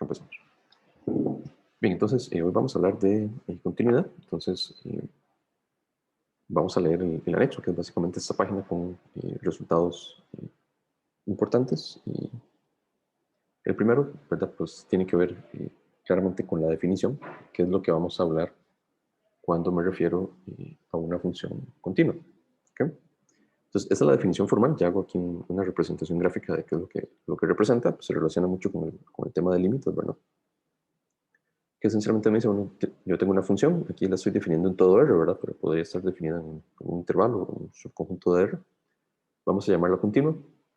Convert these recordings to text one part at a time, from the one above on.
Empezamos. Bien, entonces hoy vamos a hablar de continuidad. Entonces vamos a leer el anexo, que es básicamente esta página con resultados importantes. Y el primero, ¿verdad? Pues tiene que ver claramente con la definición, que es lo que vamos a hablar cuando me refiero a una función continua. ¿Okay? Entonces, esa es la definición formal. Ya hago aquí una representación gráfica de qué es lo que representa. Pues se relaciona mucho con el tema de límites, ¿verdad? Que esencialmente me dice, bueno, yo tengo una función, aquí la estoy definiendo en todo R, ¿verdad? Pero podría estar definida en un intervalo o un subconjunto de R. Vamos a llamarla continua,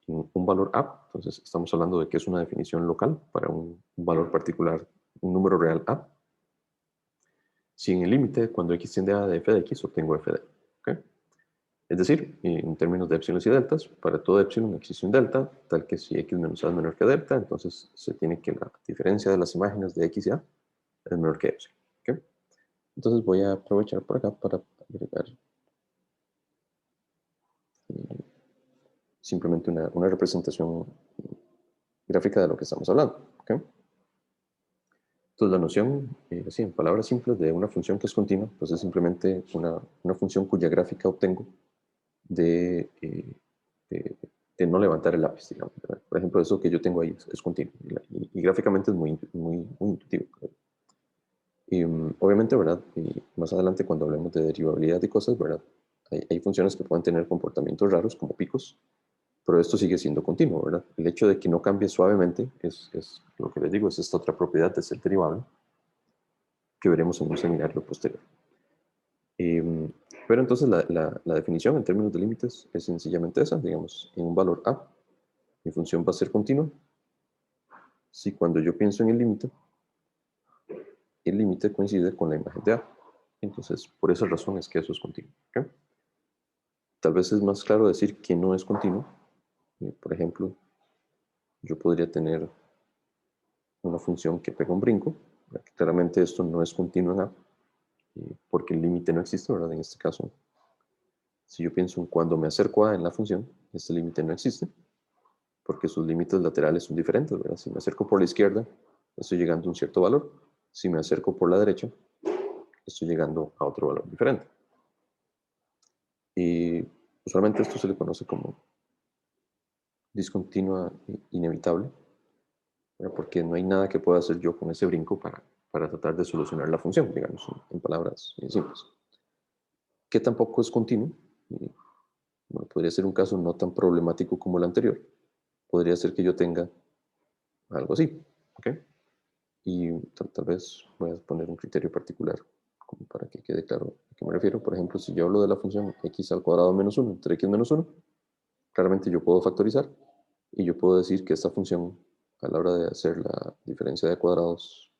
en un valor A. Entonces, estamos hablando de que es una definición local para un valor particular, un número real A. Si en el límite, cuando x tiende a de f de x, obtengo f de. ¿Okay? Es decir, en términos de épsilon y deltas, para todo épsilon existe un delta, tal que si x menos a es menor que delta, entonces se tiene que la diferencia de las imágenes de x y a es menor que epsilon. ¿Okay? Entonces voy a aprovechar por acá para agregar simplemente una representación gráfica de lo que estamos hablando. ¿Okay? Entonces la noción, así en palabras simples, de una función que es continua, pues es simplemente una función cuya gráfica obtengo de, de no levantar el lápiz, digamos. ¿Verdad? Por ejemplo, eso que yo tengo ahí es continuo y gráficamente es muy intuitivo. Y obviamente, ¿verdad? Y más adelante cuando hablemos de derivabilidad de cosas, ¿verdad? Hay funciones que pueden tener comportamientos raros como picos, pero esto sigue siendo continuo, ¿verdad? El hecho de que no cambie suavemente es lo que les digo, es esta otra propiedad de ser derivable que veremos en un seminario posterior. Pero entonces la definición en términos de límites es sencillamente esa, digamos, en un valor A, mi función va a ser continua si cuando yo pienso en el límite coincide con la imagen de A. Entonces, por esa razón es que eso es continuo. ¿Okay? Tal vez es más claro decir que no es continuo. Por ejemplo, yo podría tener una función que pega un brinco. Claramente esto no es continuo en A, porque el límite no existe, ¿verdad? En este caso, si yo pienso en cuando me acerco a en la función, este límite no existe, porque sus límites laterales son diferentes, ¿verdad? Si me acerco por la izquierda, estoy llegando a un cierto valor. Si me acerco por la derecha, estoy llegando a otro valor diferente. Y usualmente esto se le conoce como discontinua inevitable, ¿verdad? Porque no hay nada que pueda hacer yo con ese brinco para tratar de solucionar la función, digamos, en palabras simples. Que tampoco es continuo, y, bueno, podría ser un caso no tan problemático como el anterior. Podría ser que yo tenga algo así, ¿ok? Y tal vez voy a poner un criterio particular como para que quede claro a qué me refiero. Por ejemplo, si yo hablo de la función x al cuadrado menos 1 entre x menos 1, claramente yo puedo factorizar y yo puedo decir que esta función, a la hora de hacer la diferencia de cuadrados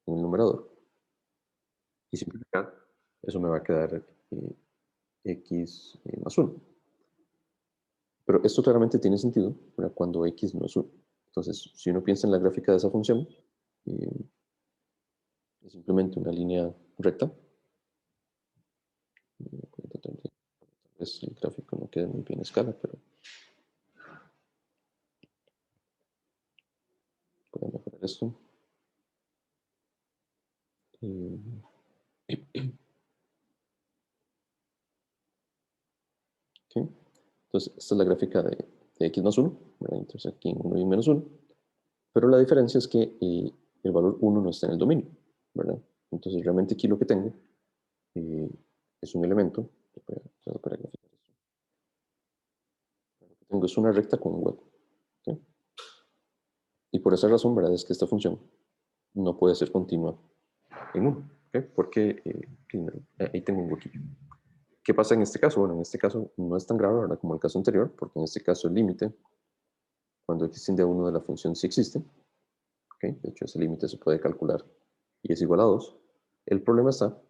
en el numerador y simplificar, eso me va a quedar x más 1. Pero esto claramente tiene sentido cuando x no es 1. Entonces, si uno piensa en la gráfica de esa función, es simplemente una línea recta. Tal vez el gráfico no quede muy bien a escala, pero voy a mejorar esto. Okay. Entonces, esta es la gráfica de x más 1, ¿verdad? Entonces aquí 1 y menos 1. Pero la diferencia es que el valor 1 no está en el dominio, ¿verdad? Entonces realmente aquí lo que tengo es un elemento, para graficar esto. Lo que tengo es una recta con un hueco. ¿Okay? Y por esa razón, ¿verdad? Es que esta función no puede ser continua en 1, ¿okay? Porque ahí tengo un huequillo. ¿Qué pasa en este caso? Bueno, en este caso no es tan grave, ¿verdad? Como el caso anterior, porque en este caso el límite, cuando x tiende a 1 de la función, sí existe. ¿Okay? De hecho, ese límite se puede calcular y es igual a 2. El problema está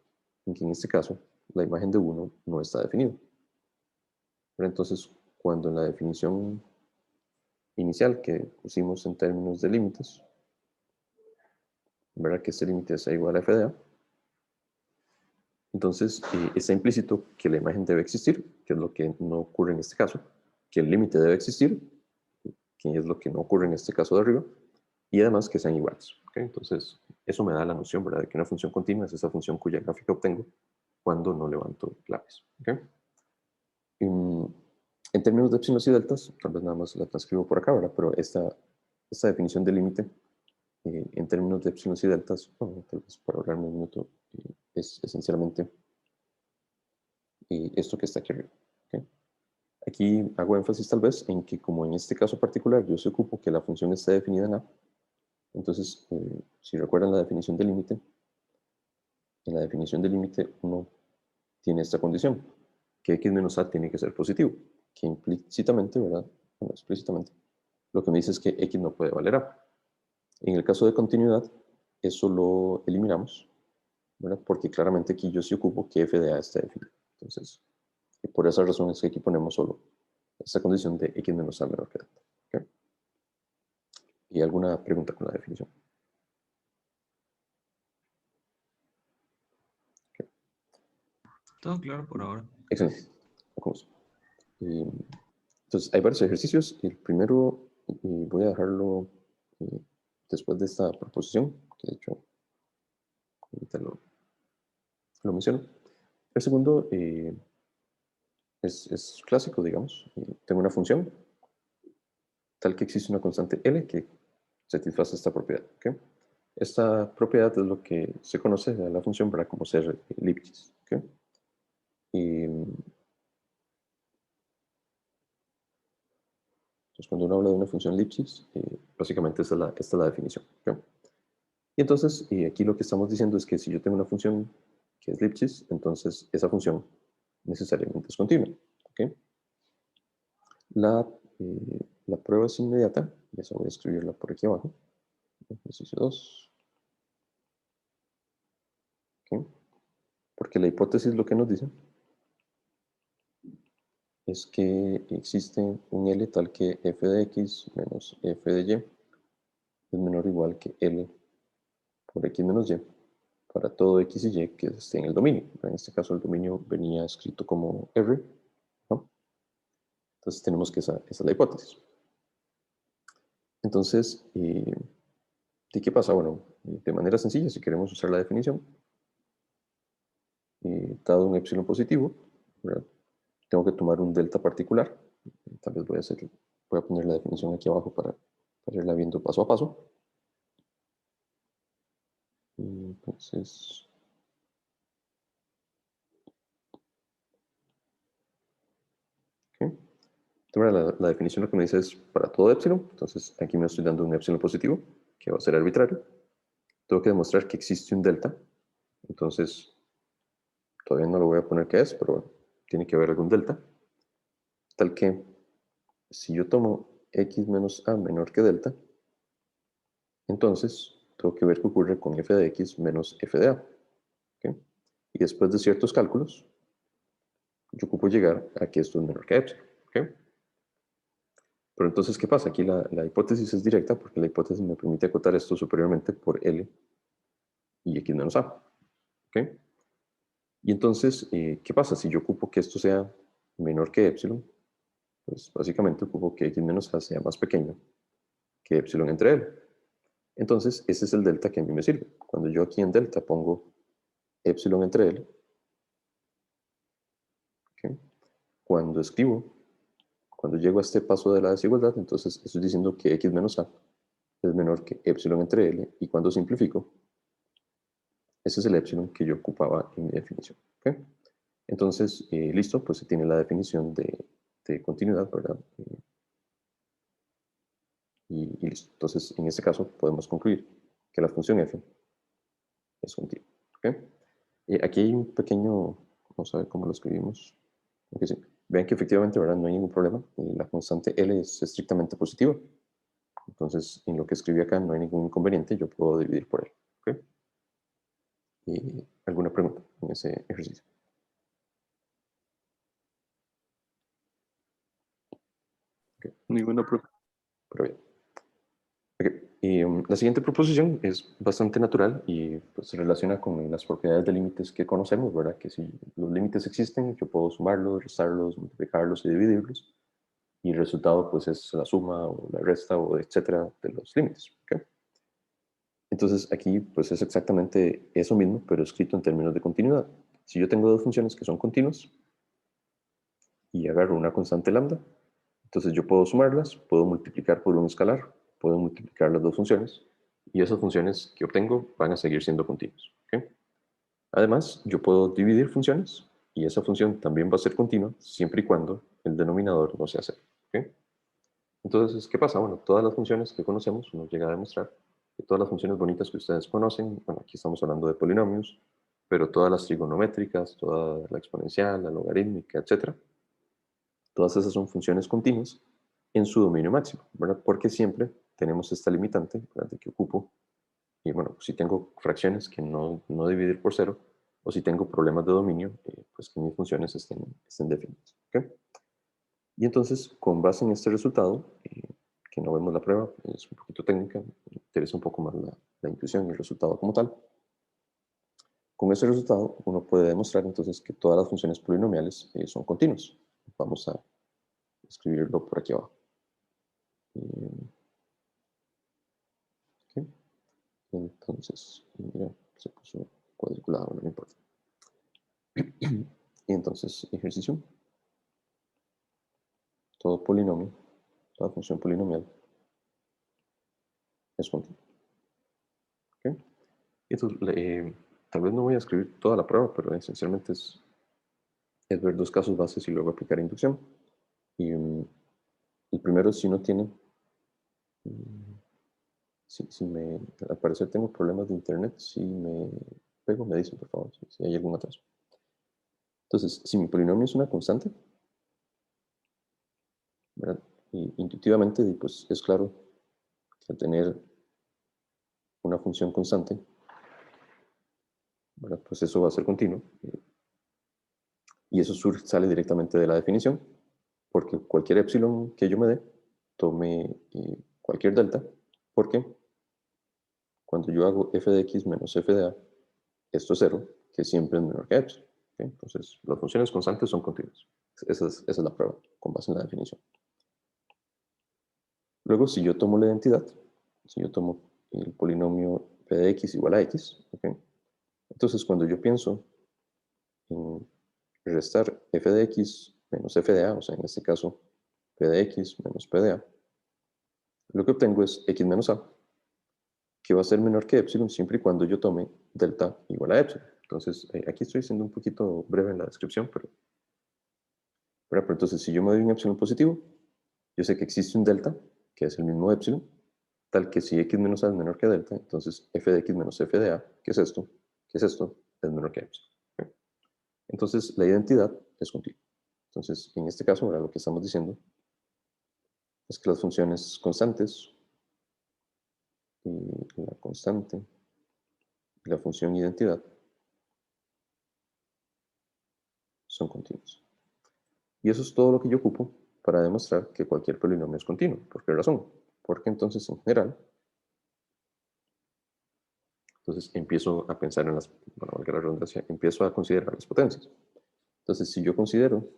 en que en este caso la imagen de 1 no está definida. Pero entonces, cuando en la definición inicial que pusimos en términos de límites, ¿verdad? Que este límite sea igual a f de a, entonces está implícito que la imagen debe existir, que es lo que no ocurre en este caso, que el límite debe existir, que es lo que no ocurre en este caso de arriba, y además que sean iguales. ¿Okay? Entonces, eso me da la noción, ¿verdad?, de que una función continua es esa función cuya gráfica obtengo cuando no levanto claves. ¿Okay? En términos de epsilon y deltas, tal vez nada más la transcribo por acá, ¿verdad? Pero esta definición de límite, en términos de epsilon y deltas, bueno, tal vez para ahorrarme un minuto, es esencialmente esto que está aquí arriba. ¿Okay? Aquí hago énfasis tal vez en que, como en este caso particular yo se ocupo que la función esté definida en A, entonces, si recuerdan la definición de límite, en la definición de límite uno tiene esta condición, que x menos a tiene que ser positivo, que implícitamente, ¿verdad? Bueno, explícitamente, lo que me dice es que x no puede valer a. En el caso de continuidad, eso lo eliminamos, ¿verdad? Porque claramente aquí yo sí ocupo que f de a esté definido. Entonces, por esa razón es que aquí ponemos solo esta condición de x menos a menor que delta. ¿Okay? ¿Y alguna pregunta con la definición? Okay. Todo claro por ahora. Excelente. Vamos. Entonces, hay varios ejercicios. El primero, voy a dejarlo después de esta proposición, que de hecho ahorita lo menciono. El segundo es clásico, digamos. Tengo una función tal que existe una constante L que satisface esta propiedad. ¿Okay? Esta propiedad es lo que se conoce de la función para como ser Lipschitz. ¿Okay? Y, entonces, cuando uno habla de una función Lipschitz, básicamente esta es la definición. ¿Okay? Y entonces, aquí lo que estamos diciendo es que si yo tengo una función que es Lipschitz, entonces esa función necesariamente es continua. ¿Okay? La prueba es inmediata, y eso voy a escribirla por aquí abajo. Ejercicio 2. ¿Okay? Porque la hipótesis lo que nos dice es que existe un L tal que f de x menos f de y es menor o igual que L por x menos y para todo x y y que esté en el dominio. En este caso el dominio venía escrito como R, ¿no? Entonces tenemos que esa es la hipótesis. Entonces, ¿y qué pasa? Bueno, de manera sencilla, si queremos usar la definición, dado un epsilon positivo, ¿verdad?, tengo que tomar un delta particular. Tal vez voy a poner la definición aquí abajo para irla viendo paso a paso. Entonces, ¿okay? La definición lo que me dice es para todo epsilon. Entonces, aquí me estoy dando un epsilon positivo, que va a ser arbitrario. Tengo que demostrar que existe un delta. Entonces, todavía no lo voy a poner qué es, pero bueno, tiene que haber algún delta. Tal que, si yo tomo x menos a menor que delta, entonces tengo que ver qué ocurre con f de x menos f de a. ¿Okay? Y después de ciertos cálculos, yo ocupo llegar a que esto es menor que epsilon. ¿Okay? Pero entonces, ¿qué pasa? Aquí la hipótesis es directa porque la hipótesis me permite acotar esto superiormente por L y x menos a. ¿Okay? Y entonces, ¿qué pasa? Si yo ocupo que esto sea menor que epsilon, pues básicamente ocupo que x menos a sea más pequeño que epsilon entre L. Entonces, ese es el delta que a mí me sirve. Cuando yo aquí en delta pongo epsilon entre L, ¿okay?, cuando escribo, cuando llego a este paso de la desigualdad, entonces estoy diciendo que x menos a es menor que epsilon entre L, y cuando simplifico, ese es el epsilon que yo ocupaba en mi definición. ¿Okay? Entonces, listo, pues se tiene la definición de continuidad, ¿verdad? Y listo. Entonces, en este caso, podemos concluir que la función f es continua. ¿Okay? Aquí hay un pequeño, vamos a ver cómo lo escribimos. Okay, sí. Vean que efectivamente, ¿verdad?, no hay ningún problema. La constante L es estrictamente positiva. Entonces, en lo que escribí acá no hay ningún inconveniente. Yo puedo dividir por él. ¿Okay? ¿Alguna pregunta en ese ejercicio? Okay. Ninguna pregunta. Pero bien. Okay. La siguiente proposición es bastante natural y pues, se relaciona con las propiedades de límites que conocemos, ¿verdad? Que si los límites existen, yo puedo sumarlos, restarlos, multiplicarlos y dividirlos. Y el resultado pues es la suma o la resta o etcétera de los límites. ¿Okay? Entonces aquí pues es exactamente eso mismo, pero escrito en términos de continuidad. Si yo tengo dos funciones que son continuas y agarro una constante lambda, entonces yo puedo sumarlas, puedo multiplicar por un escalar, puedo multiplicar las dos funciones y esas funciones que obtengo van a seguir siendo continuas. ¿Okay? Además, yo puedo dividir funciones y esa función también va a ser continua siempre y cuando el denominador no sea cero. ¿Okay? Entonces, ¿qué pasa? Bueno, todas las funciones que conocemos, nos llega a demostrar que todas las funciones bonitas que ustedes conocen, bueno, aquí estamos hablando de polinomios, pero todas las trigonométricas, toda la exponencial, la logarítmica, etcétera, todas esas son funciones continuas en su dominio máximo, ¿verdad? Porque siempre tenemos esta limitante, ¿verdad? De que ocupo, y bueno, si tengo fracciones que no dividir por cero, o si tengo problemas de dominio, pues que mis funciones estén definidas. ¿Okay? Y entonces, con base en este resultado, que no vemos la prueba, es un poquito técnica, me interesa un poco más la intuición y el resultado como tal. Con ese resultado, uno puede demostrar entonces que todas las funciones polinomiales son continuas. Vamos a escribirlo por aquí abajo. ¿Okay? Entonces, mira, se puso cuadriculado, no me importa. Y entonces, ejercicio. Todo polinomio, toda función polinomial es continua. ¿Okay? Y entonces, tal vez no voy a escribir toda la prueba, pero esencialmente es ver dos casos bases y luego aplicar inducción. Y el primero es si no tiene, si al parecer tengo problemas de internet, si me pego, me dicen por favor, si hay algún atraso. Entonces, si mi polinomio es una constante, ¿verdad? Y intuitivamente, pues es claro que al tener una función constante, ¿verdad? Pues eso va a ser continuo. Y eso sale directamente de la definición, porque cualquier epsilon que yo me dé, tome cualquier delta, porque cuando yo hago f de x menos f de a, esto es cero, que siempre es menor que epsilon. ¿Okay? Entonces, las funciones constantes son continuas. Esa es la prueba, con base en la definición. Luego, si yo tomo la identidad, si yo tomo el polinomio p de x igual a x, ¿okay? Entonces cuando yo pienso en restar f de x menos f de a, o sea, en este caso, p de x menos p de a, lo que obtengo es x menos a, que va a ser menor que epsilon siempre y cuando yo tome delta igual a epsilon. Entonces, aquí estoy siendo un poquito breve en la descripción, pero entonces si yo me doy un epsilon positivo, yo sé que existe un delta, que es el mismo epsilon, tal que si x menos a es menor que delta, entonces f de x menos f de a, ¿qué es esto? ¿Qué es esto? Es menor que epsilon. ¿Okay? Entonces, la identidad es continua. Entonces, en este caso, ahora lo que estamos diciendo es que las funciones constantes y la constante y la función identidad son continuas. Y eso es todo lo que yo ocupo para demostrar que cualquier polinomio es continuo. ¿Por qué razón? Porque entonces, en general, entonces empiezo a pensar en las, bueno, valga la redundancia, empiezo a considerar las potencias. Entonces, si yo considero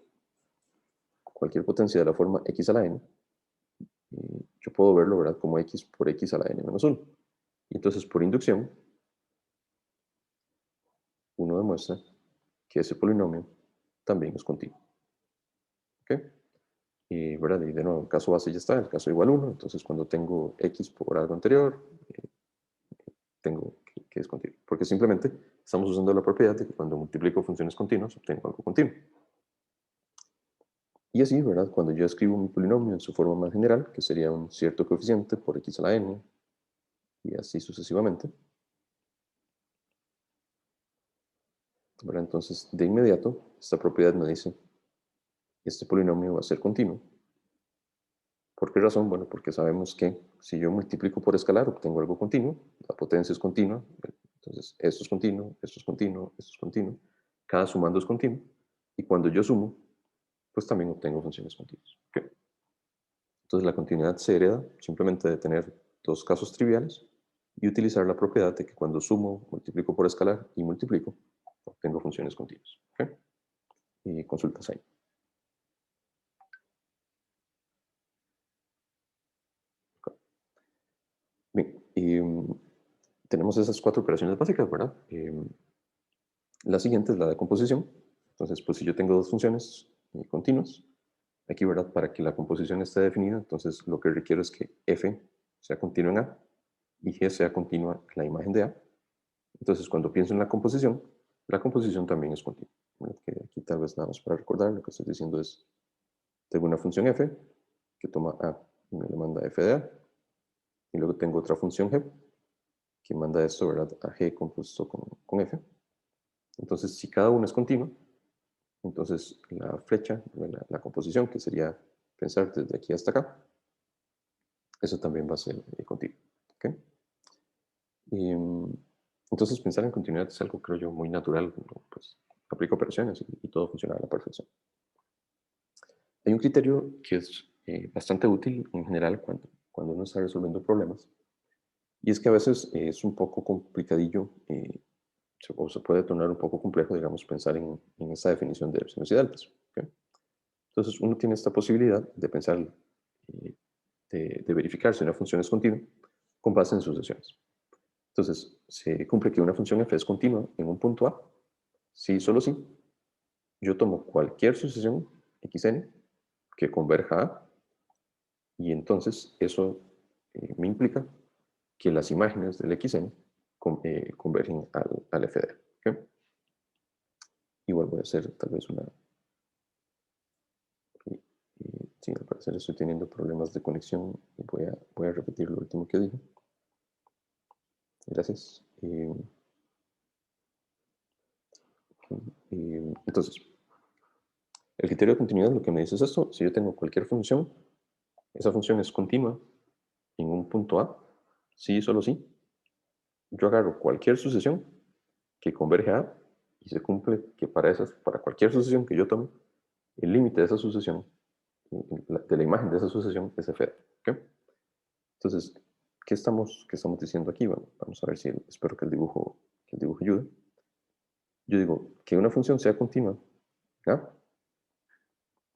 cualquier potencia de la forma x a la n, yo puedo verlo, ¿verdad?, como x por x a la n menos 1. Y entonces, por inducción, uno demuestra que ese polinomio también es continuo. ¿Ok? Y, ¿verdad? Y de nuevo, el caso base ya está, el caso igual 1. Entonces, cuando tengo x por algo anterior, tengo que es continuo. Porque simplemente estamos usando la propiedad de que cuando multiplico funciones continuas, obtengo algo continuo. Y así, ¿verdad? Cuando yo escribo mi polinomio en su forma más general, que sería un cierto coeficiente por x a la n, y así sucesivamente, ¿verdad? Entonces, de inmediato, esta propiedad me dice que este polinomio va a ser continuo. ¿Por qué razón? Bueno, porque sabemos que si yo multiplico por escalar, obtengo algo continuo, la potencia es continua, entonces esto es continuo, esto es continuo, esto es continuo, cada sumando es continuo, y cuando yo sumo, pues también obtengo funciones continuas. ¿Okay? Entonces la continuidad se hereda simplemente de tener dos casos triviales y utilizar la propiedad de que cuando sumo, multiplico por escalar y multiplico, obtengo funciones continuas. ¿Okay? Y consultas ahí. Okay. Bien, y tenemos esas 4 operaciones básicas, ¿verdad? La siguiente es la de composición. Entonces, pues si yo tengo dos funciones continuas, aquí, ¿verdad? Para que la composición esté definida, entonces lo que requiero es que f sea continua en A y g sea continua en la imagen de A. Entonces, cuando pienso en la composición también es continua. ¿Verdad? Que aquí tal vez nada más para recordar, lo que estoy diciendo es, tengo una función f que toma A y me le manda f de A, y luego tengo otra función g que manda esto, ¿verdad? A g compuesto con f. Entonces, si cada uno es continua, entonces la flecha, la composición, que sería pensar desde aquí hasta acá, eso también va a ser continuo. ¿Okay? Y, entonces pensar en continuidad es algo, creo yo, muy natural. Pues aplico operaciones y todo funciona a la perfección. Hay un criterio que es bastante útil en general cuando uno está resolviendo problemas, y es que a veces es un poco complicadillo, o se puede tornar un poco complejo, digamos, pensar en esa definición de opciones y deltas. ¿Okay? Entonces uno tiene esta posibilidad de pensar, de verificar si una función es continua con base en sucesiones. Entonces, se cumple que una función f es continua en un punto A, si y solo si yo tomo cualquier sucesión xn que converja a, y entonces eso me implica que las imágenes del xn convergen al f de A. ¿Okay? Igual voy a hacer tal vez una... Sí, al parecer estoy teniendo problemas de conexión y voy a repetir lo último que dije. Gracias. Entonces, el criterio de continuidad lo que me dice es esto: si yo tengo cualquier función, esa función es continua en un punto A, sí y solo sí, yo agarro cualquier sucesión que converge a A y se cumple que para cualquier sucesión que yo tome, el límite de esa sucesión, de la imagen de esa sucesión, es f. ¿Okay? Entonces, ¿qué estamos diciendo aquí? Bueno, vamos a ver si espero que el dibujo ayude. Yo digo que una función sea continua, ¿ya?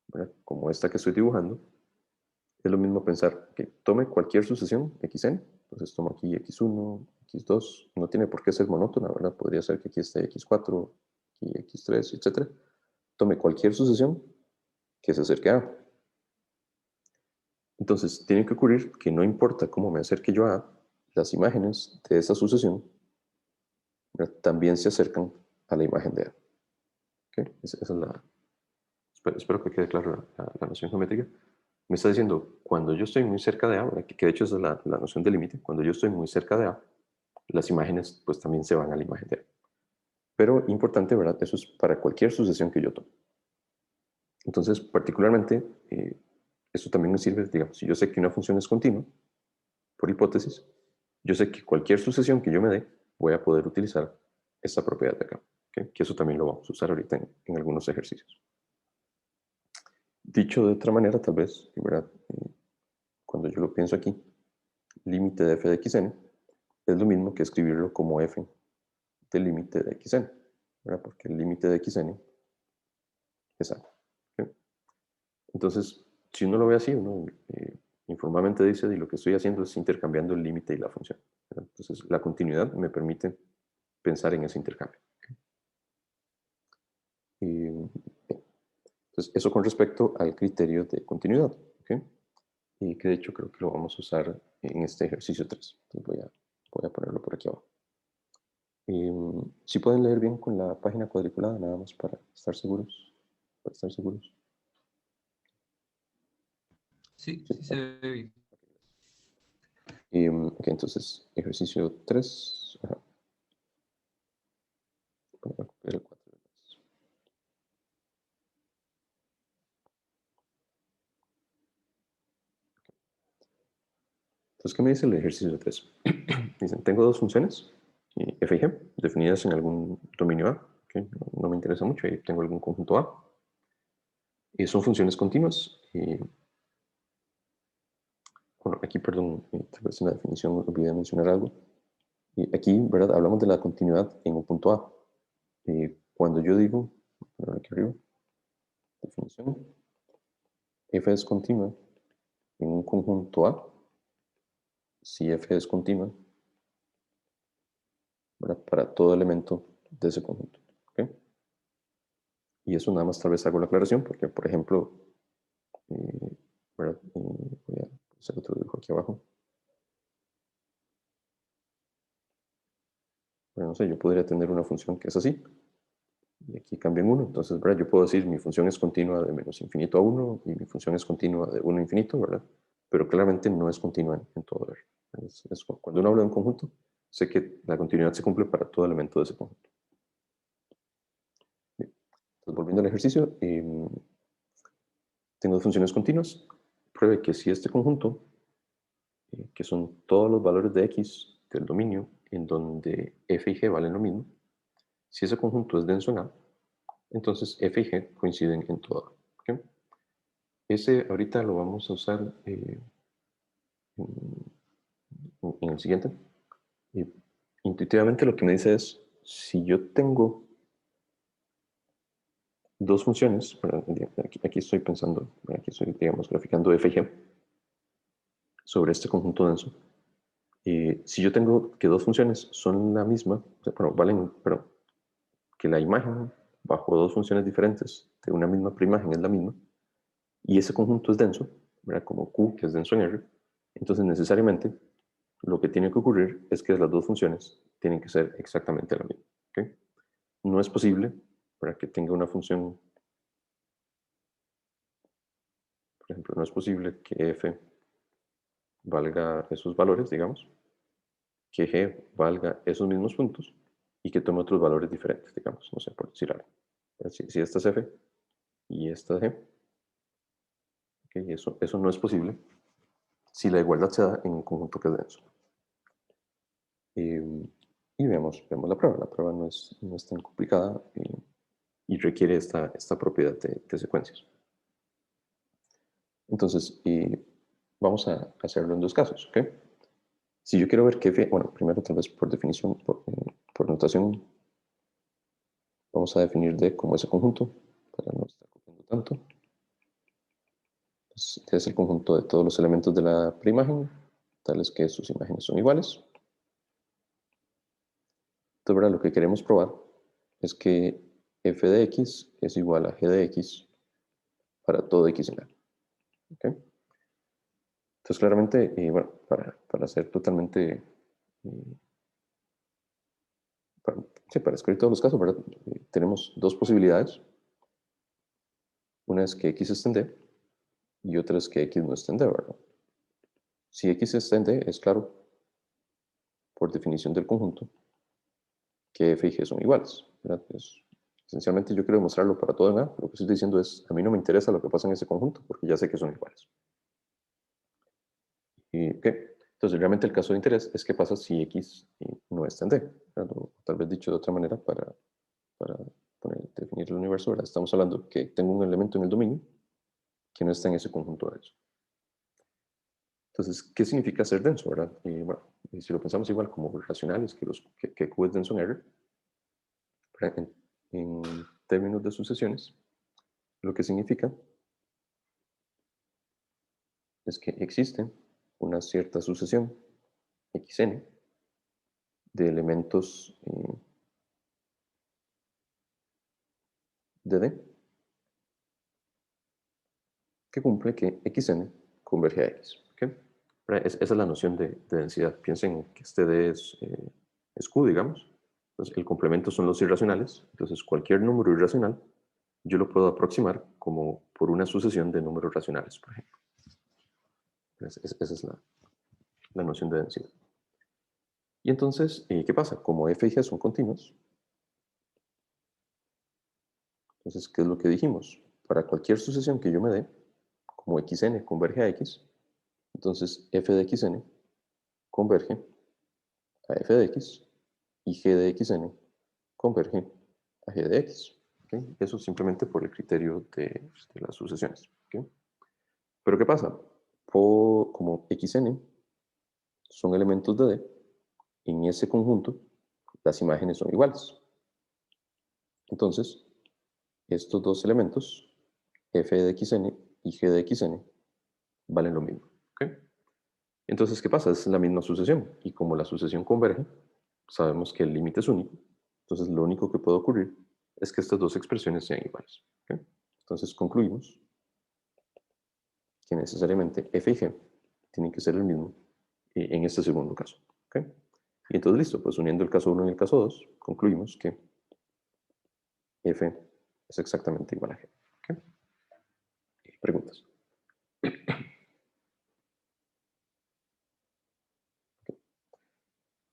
¿Verdad? Como esta que estoy dibujando, es lo mismo pensar que tome cualquier sucesión xn, entonces tomo aquí x1, x2, no tiene por qué ser monótona, ¿verdad? Podría ser que aquí esté x4, aquí x3, etc. Tome cualquier sucesión que se acerque a A. Entonces, tiene que ocurrir que no importa cómo me acerque yo a A, las imágenes de esa sucesión, ¿verdad? También se acercan a la imagen de A. ¿Okay? Esa es espero que quede clara la noción geométrica. Me está diciendo, cuando yo estoy muy cerca de A, que de hecho esa es la noción de límite, cuando yo estoy muy cerca de A, las imágenes pues también se van a la imagen de A. Pero importante, ¿verdad? Eso es para cualquier sucesión que yo tome. Entonces, particularmente, esto también me sirve, digamos, si yo sé que una función es continua, por hipótesis, yo sé que cualquier sucesión que yo me dé, voy a poder utilizar esta propiedad de acá. ¿Okay? Que eso también lo vamos a usar ahorita en algunos ejercicios. Dicho de otra manera, tal vez, ¿verdad? Cuando yo lo pienso aquí, límite de f de xn es lo mismo que escribirlo como f del límite de xn, ¿verdad? Porque el límite de xn es a. ¿Okay? Entonces, si uno lo ve así, uno informalmente dice, y lo que estoy haciendo es intercambiando el límite y la función. ¿Verdad? Entonces, la continuidad me permite pensar en ese intercambio. ¿Okay? Entonces, eso con respecto al criterio de continuidad. ¿Okay? Y que de hecho creo que lo vamos a usar en este ejercicio 3. Entonces voy a ponerlo por aquí abajo. Si pueden leer bien con la página cuadriculada, nada más para estar seguros. Para estar seguros. Sí, Sí, sí se ok. ve bien. Ok, entonces, ejercicio 3. Ajá. Voy a copiar el 4. Entonces, ¿qué me dice el ejercicio 3? Dicen, tengo dos funciones, f y g, definidas en algún dominio A, que no me interesa mucho, ahí tengo algún conjunto A. Y son funciones continuas. Bueno, aquí, perdón, tal vez en la definición olvidé mencionar algo. Y aquí, ¿verdad? Hablamos de la continuidad en un punto A. Cuando yo digo, aquí arriba, definición, f es continua en un conjunto A, si f es continua ¿verdad? Para todo elemento de ese conjunto. ¿Ok? Y eso nada más tal vez hago la aclaración porque, por ejemplo, ¿verdad? Voy a hacer otro dibujo aquí abajo. Bueno, no sé, yo podría tener una función que es así, y aquí cambia en 1. Entonces, ¿verdad? Yo puedo decir mi función es continua de menos infinito a 1 y mi función es continua de 1 a infinito, ¿verdad? Pero claramente no es continua en todo R. Cuando uno habla de un conjunto, sé que la continuidad se cumple para todo elemento de ese conjunto. Bien. Entonces, volviendo al ejercicio, tengo dos funciones continuas. Pruebe que si este conjunto, que son todos los valores de x del dominio, en donde f y g valen lo mismo, si ese conjunto es denso en A, entonces f y g coinciden en todo A. ¿Okay? Ese ahorita lo vamos a usar en el siguiente. Y intuitivamente lo que me dice es, si yo tengo dos funciones, aquí estoy pensando, aquí estoy, digamos, graficando f y g sobre este conjunto denso. Si yo tengo que dos funciones son la misma, o sea, bueno, valen, pero que la imagen bajo dos funciones diferentes de una misma preimagen es la misma, y ese conjunto es denso, ¿verdad? Como Q, que es denso en R, entonces necesariamente lo que tiene que ocurrir es que las dos funciones tienen que ser exactamente la misma. ¿Okay? No es posible para que tenga una función, por ejemplo, no es posible que f valga esos valores, digamos, que g valga esos mismos puntos y que tome otros valores diferentes, digamos, no sé, por decir algo. Si esta es f y esta es g, ¿okay? Eso no es posible si la igualdad se da en un conjunto que es denso. Y vemos la prueba. La prueba no es tan complicada y requiere esta propiedad de secuencias. Entonces, vamos a hacerlo en dos casos. ¿Okay? Si yo quiero ver qué f, bueno, primero tal vez por definición, por notación, vamos a definir D como ese conjunto, para no estar copiando tanto. Entonces, D es el conjunto de todos los elementos de la preimagen, tales que sus imágenes son iguales. Entonces, ¿verdad? Lo que queremos probar es que f de x es igual a g de x para todo x en A. ¿Okay? Entonces, claramente, bueno, para ser totalmente, eh, sí, para escribir todos los casos, ¿verdad? Tenemos dos posibilidades. Una es que x está en D y otra es que x no está en D, ¿verdad? Si x está en D, es claro, por definición del conjunto, que f y g son iguales, ¿verdad? Esencialmente yo quiero demostrarlo para todo en A. Lo que estoy diciendo es, a mí no me interesa lo que pasa en ese conjunto, porque ya sé que son iguales. ¿Qué? Entonces, realmente el caso de interés es qué pasa si x no está en D. O tal vez dicho de otra manera para definir el universo, ¿verdad? Estamos hablando que tengo un elemento en el dominio que no está en ese conjunto denso. Entonces, ¿qué significa ser denso, verdad? Bueno, si lo pensamos igual como racionales, que Q es denso en R, en términos de sucesiones, lo que significa es que existe una cierta sucesión xn de elementos de D que cumple que xn converge a x. ¿Okay? Esa es la noción de densidad. Piensen que este D es Q, digamos. Entonces, el complemento son los irracionales. Entonces, cualquier número irracional yo lo puedo aproximar como por una sucesión de números racionales, por ejemplo. Esa es la noción de densidad. Y entonces, ¿qué pasa? Como f y g son continuos, entonces, ¿qué es lo que dijimos? Para cualquier sucesión que yo me dé, como xn converge a x, entonces f de xn converge a f de x y g de xn converge a g de x. ¿Okay? Eso simplemente por el criterio de las sucesiones. ¿Okay? Pero ¿qué pasa? Como xn son elementos de D, en ese conjunto las imágenes son iguales. Entonces, estos dos elementos, f de xn y g de xn, valen lo mismo. ¿Okay? Entonces, ¿qué pasa? Es la misma sucesión. Y como la sucesión converge, sabemos que el límite es único, entonces lo único que puede ocurrir es que estas dos expresiones sean iguales. ¿Ok? Entonces concluimos que necesariamente f y g tienen que ser el mismo en este segundo caso. ¿Ok? Y entonces listo, pues uniendo el caso 1 y el caso 2, concluimos que f es exactamente igual a g. ¿Ok? Preguntas.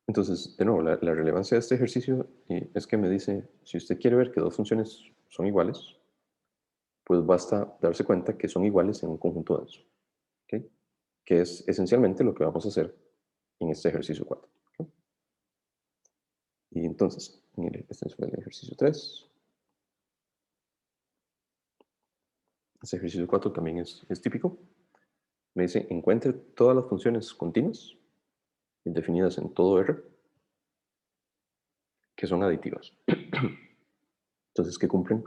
Entonces, de nuevo, la relevancia de este ejercicio es que me dice, si usted quiere ver que dos funciones son iguales, pues basta darse cuenta que son iguales en un conjunto denso. ¿Ok? Que es esencialmente lo que vamos a hacer en este ejercicio 4. ¿Ok? Y entonces, mire, este fue el ejercicio 3. Este ejercicio 4 también es típico. Me dice, encuentre todas las funciones continuas definidas en todo R que son aditivas. Entonces, ¿qué cumplen?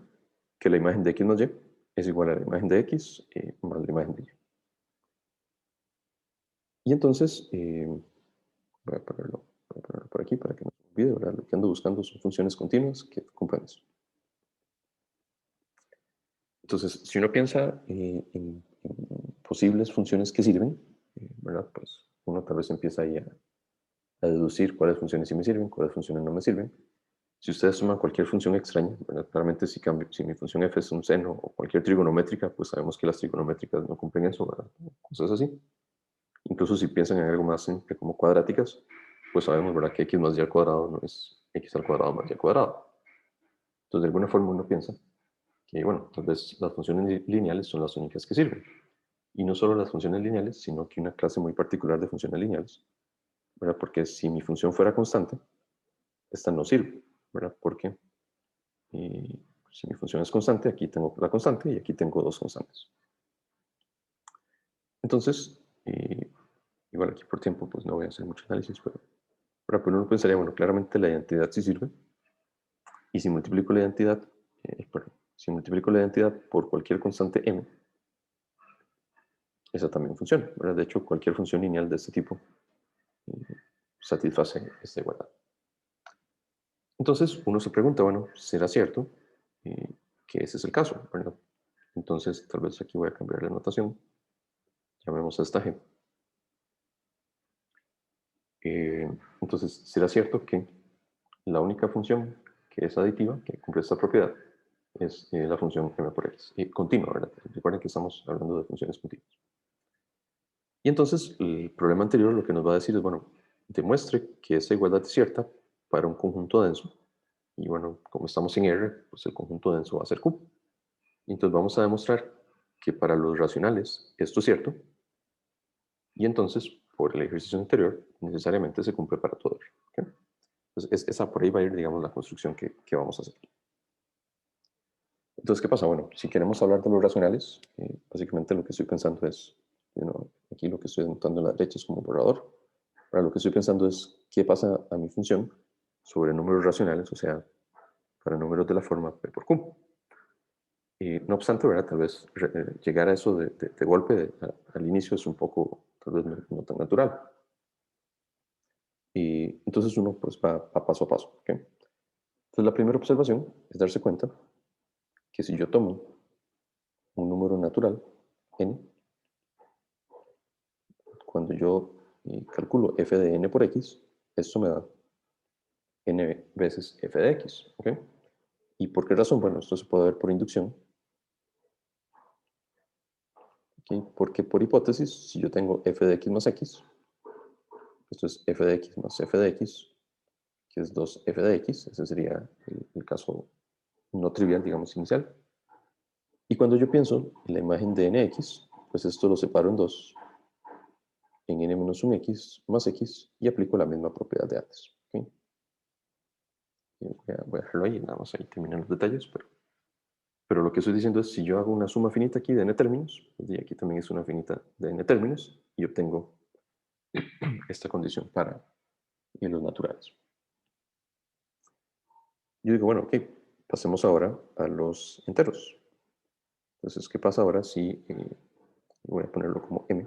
Que la imagen de x más y es igual a la imagen de x más la imagen de y. Y entonces, voy a ponerlo por aquí para que no se me olvide, ¿verdad? Lo que ando buscando son funciones continuas que cumplan eso. Entonces, si uno piensa en posibles funciones que sirven, ¿verdad? Pues uno tal vez empieza ahí a deducir cuáles funciones sí me sirven, cuáles funciones no me sirven. Si ustedes suman cualquier función extraña, ¿verdad? Claramente si mi función f es un seno o cualquier trigonométrica, pues sabemos que las trigonométricas no cumplen eso, ¿verdad? Cosas así. Incluso si piensan en algo más simple como cuadráticas, pues sabemos, ¿verdad?, que x más y al cuadrado no es x al cuadrado más y al cuadrado. Entonces, de alguna forma uno piensa que, bueno, tal vez las funciones lineales son las únicas que sirven. Y no solo las funciones lineales, sino que una clase muy particular de funciones lineales, ¿verdad? Porque si mi función fuera constante, esta no sirve, ¿verdad? Porque si mi función es constante, aquí tengo la constante y aquí tengo dos constantes. Entonces, igual aquí por tiempo, pues no voy a hacer mucho análisis, pero uno pensaría, bueno, claramente la identidad sí sirve. Y si multiplico la identidad, si multiplico la identidad por cualquier constante m, esa también funciona, ¿verdad? De hecho, cualquier función lineal de este tipo satisface esta igualdad. Entonces, uno se pregunta, bueno, ¿será cierto que ese es el caso, ¿verdad? Entonces, tal vez aquí voy a cambiar la notación. Llamemos a esta g. Entonces, ¿será cierto que la única función que es aditiva, que cumple esta propiedad, es la función m por x? Continua, ¿verdad? Recuerden que estamos hablando de funciones continuas. Y entonces, el problema anterior lo que nos va a decir es, bueno, demuestre que esta igualdad es cierta para un conjunto denso. Y bueno, como estamos en R, pues el conjunto denso va a ser Q. Y entonces vamos a demostrar que para los racionales esto es cierto. Y entonces, por el ejercicio anterior, necesariamente se cumple para todo R. ¿Okay? Entonces, esa por ahí va a ir, digamos, la construcción que vamos a hacer. Entonces, ¿qué pasa? Bueno, si queremos hablar de los racionales, básicamente lo que estoy pensando es, aquí lo que estoy anotando a la derecha es como un borrador. Ahora lo que estoy pensando es qué pasa a mi función sobre números racionales, o sea, para números de la forma p por q. No obstante, ¿verdad? Tal vez llegar a eso de golpe al inicio es un poco, tal vez no tan natural. Y entonces uno pues va paso a paso. ¿Okay? Entonces la primera observación es darse cuenta que si yo tomo un número natural, n, cuando yo calculo f de n por x, esto me da n veces f de x. ¿Okay? ¿Y por qué razón? Bueno, esto se puede ver por inducción. ¿Okay? Porque por hipótesis, si yo tengo f de x más x, esto es f de x más f de x, que es 2f de x, ese sería el caso no trivial, digamos, inicial. Y cuando yo pienso en la imagen de nx, pues esto lo separo en dos, en n menos 1x más x, y aplico la misma propiedad de antes. ¿Okay? Voy a dejarlo ahí, nada más ahí terminan los detalles, pero lo que estoy diciendo es, si yo hago una suma finita aquí de n términos, pues, y aquí también es una finita de n términos, y obtengo esta condición para los naturales. Yo digo, bueno, ok, pasemos ahora a los enteros. Entonces, ¿qué pasa ahora si, voy a ponerlo como m,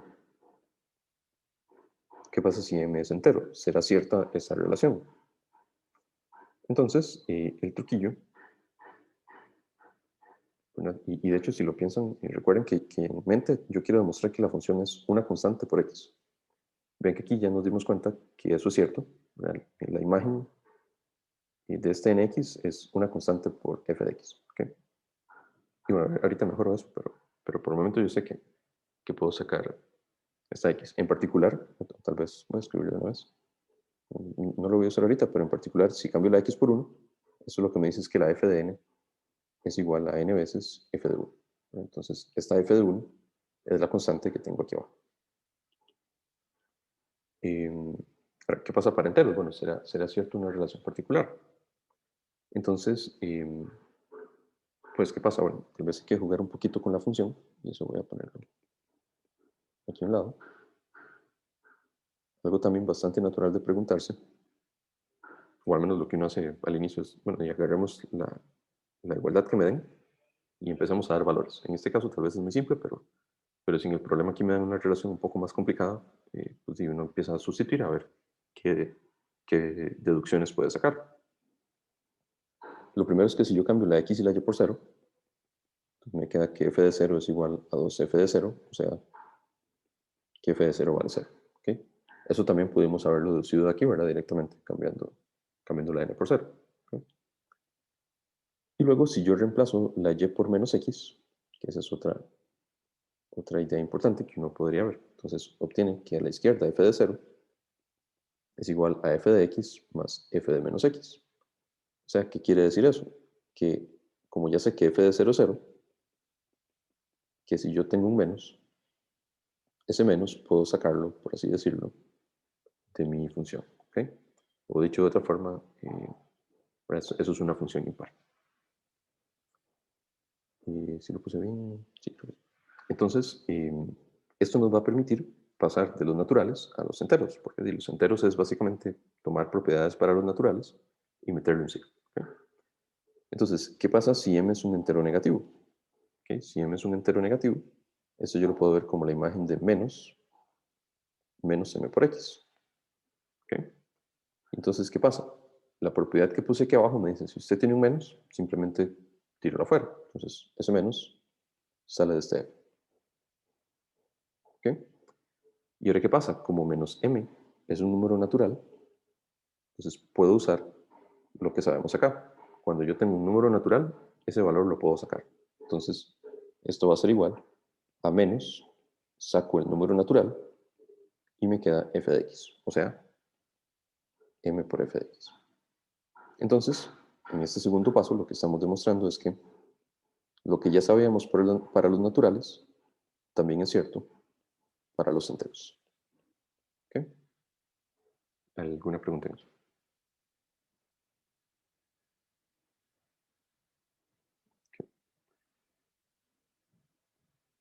qué pasa si m es entero? ¿Será cierta esa relación? Entonces, el truquillo, ¿verdad? Y de hecho, si lo piensan, recuerden que en mente yo quiero demostrar que la función es una constante por x. Ven que aquí ya nos dimos cuenta que eso es cierto, ¿verdad? La imagen de este en x es una constante por f de x. ¿Okay? Y bueno, ahorita mejoro eso, pero por el momento yo sé que puedo sacar esta x. En particular, tal vez voy a escribirlo de una vez. No lo voy a usar ahorita, pero en particular, si cambio la x por 1, eso lo que me dice es que la f de n es igual a n veces f de 1. Entonces, esta f de 1 es la constante que tengo aquí abajo. Ahora, ¿qué pasa para enteros? Bueno, será cierto una relación particular. Entonces, pues, ¿qué pasa? Bueno, tal vez hay que jugar un poquito con la función, y eso voy a ponerlo aquí a un lado. Algo también bastante natural de preguntarse, o al menos lo que uno hace al inicio es, bueno, y agarremos la igualdad que me den y empezamos a dar valores. En este caso tal vez es muy simple, pero si en el problema aquí me dan una relación un poco más complicada, pues uno empieza a sustituir a ver qué, qué deducciones puede sacar. Lo primero es que si yo cambio la x y la y por 0, pues me queda que f de 0 es igual a 2f de 0, o sea, que f de 0 vale 0. ¿Okay? Eso también pudimos haberlo deducido de aquí, ¿verdad? Directamente, cambiando la n por 0. ¿Okay? Y luego, si yo reemplazo la y por menos x, que esa es otra idea importante que uno podría ver. Entonces, obtiene que a la izquierda f de 0 es igual a f de x más f de menos x. O sea, ¿qué quiere decir eso? Que como ya sé que f de 0 es 0, que si yo tengo un menos, ese menos puedo sacarlo, por así decirlo, de mi función. ¿Okay? O dicho de otra forma, eso es una función impar. Si lo puse bien, sí, creo que sí. Entonces, esto nos va a permitir pasar de los naturales a los enteros, porque de los enteros es básicamente tomar propiedades para los naturales y meterlo en sí. ¿Okay? Entonces, ¿qué pasa si m es un entero negativo? ¿Okay? Si m es un entero negativo, esto yo lo puedo ver como la imagen de menos m por x. ¿Okay? Entonces, ¿qué pasa? La propiedad que puse aquí abajo me dice, si usted tiene un menos, simplemente tíralo afuera. Entonces, ese menos sale de este f. ¿Okay? ¿Y ahora qué pasa? Como menos m es un número natural, entonces puedo usar lo que sabemos acá. Cuando yo tengo un número natural, ese valor lo puedo sacar. Entonces, esto va a ser igual a menos, saco el número natural y me queda f de x, o sea, m por f de x. Entonces, en este segundo paso, lo que estamos demostrando es que lo que ya sabíamos para los naturales, también es cierto para los enteros. ¿Okay? ¿Alguna pregunta en eso?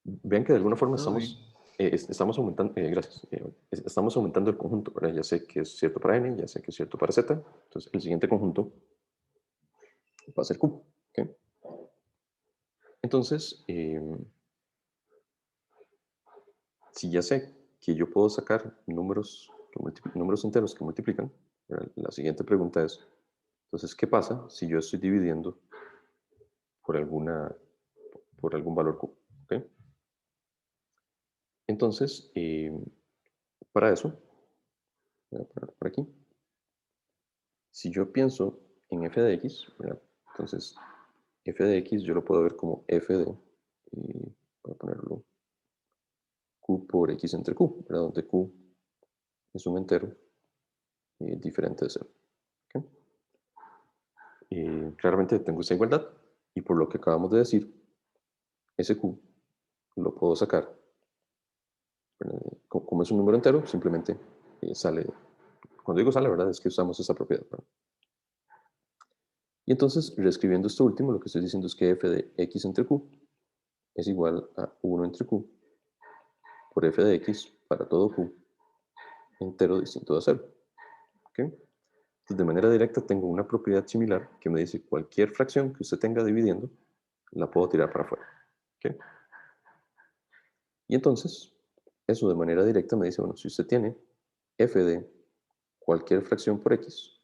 Vean que de alguna forma Todo bien. estamos aumentando, gracias, estamos aumentando el conjunto, ¿verdad? Ya sé que es cierto para n, ya sé que es cierto para z, entonces el siguiente conjunto va a ser q. ¿Okay? Entonces, si ya sé que yo puedo sacar números enteros que multiplican, ¿verdad? La siguiente pregunta es, entonces, ¿qué pasa si yo estoy dividiendo por, por algún valor q? ¿Okay? Entonces, para eso, voy a ponerlo por aquí. Si yo pienso en f de x, ¿verdad? Entonces f de x yo lo puedo ver como f de, voy a ponerlo, q por x entre q, ¿verdad? Donde q es un entero diferente de 0. ¿Okay? Claramente tengo esa igualdad y por lo que acabamos de decir, ese q lo puedo sacar. Como es un número entero, simplemente sale. Cuando digo sale, ¿verdad? Es que usamos esa propiedad. ¿Verdad? Y entonces, reescribiendo esto último, lo que estoy diciendo es que f de x entre q es igual a 1 entre q por f de x para todo q entero distinto de 0. ¿Okay? Entonces, de manera directa tengo una propiedad similar que me dice cualquier fracción que usted tenga dividiendo, la puedo tirar para afuera. ¿Okay? Y entonces, eso de manera directa me dice, bueno, si usted tiene f de cualquier fracción por x,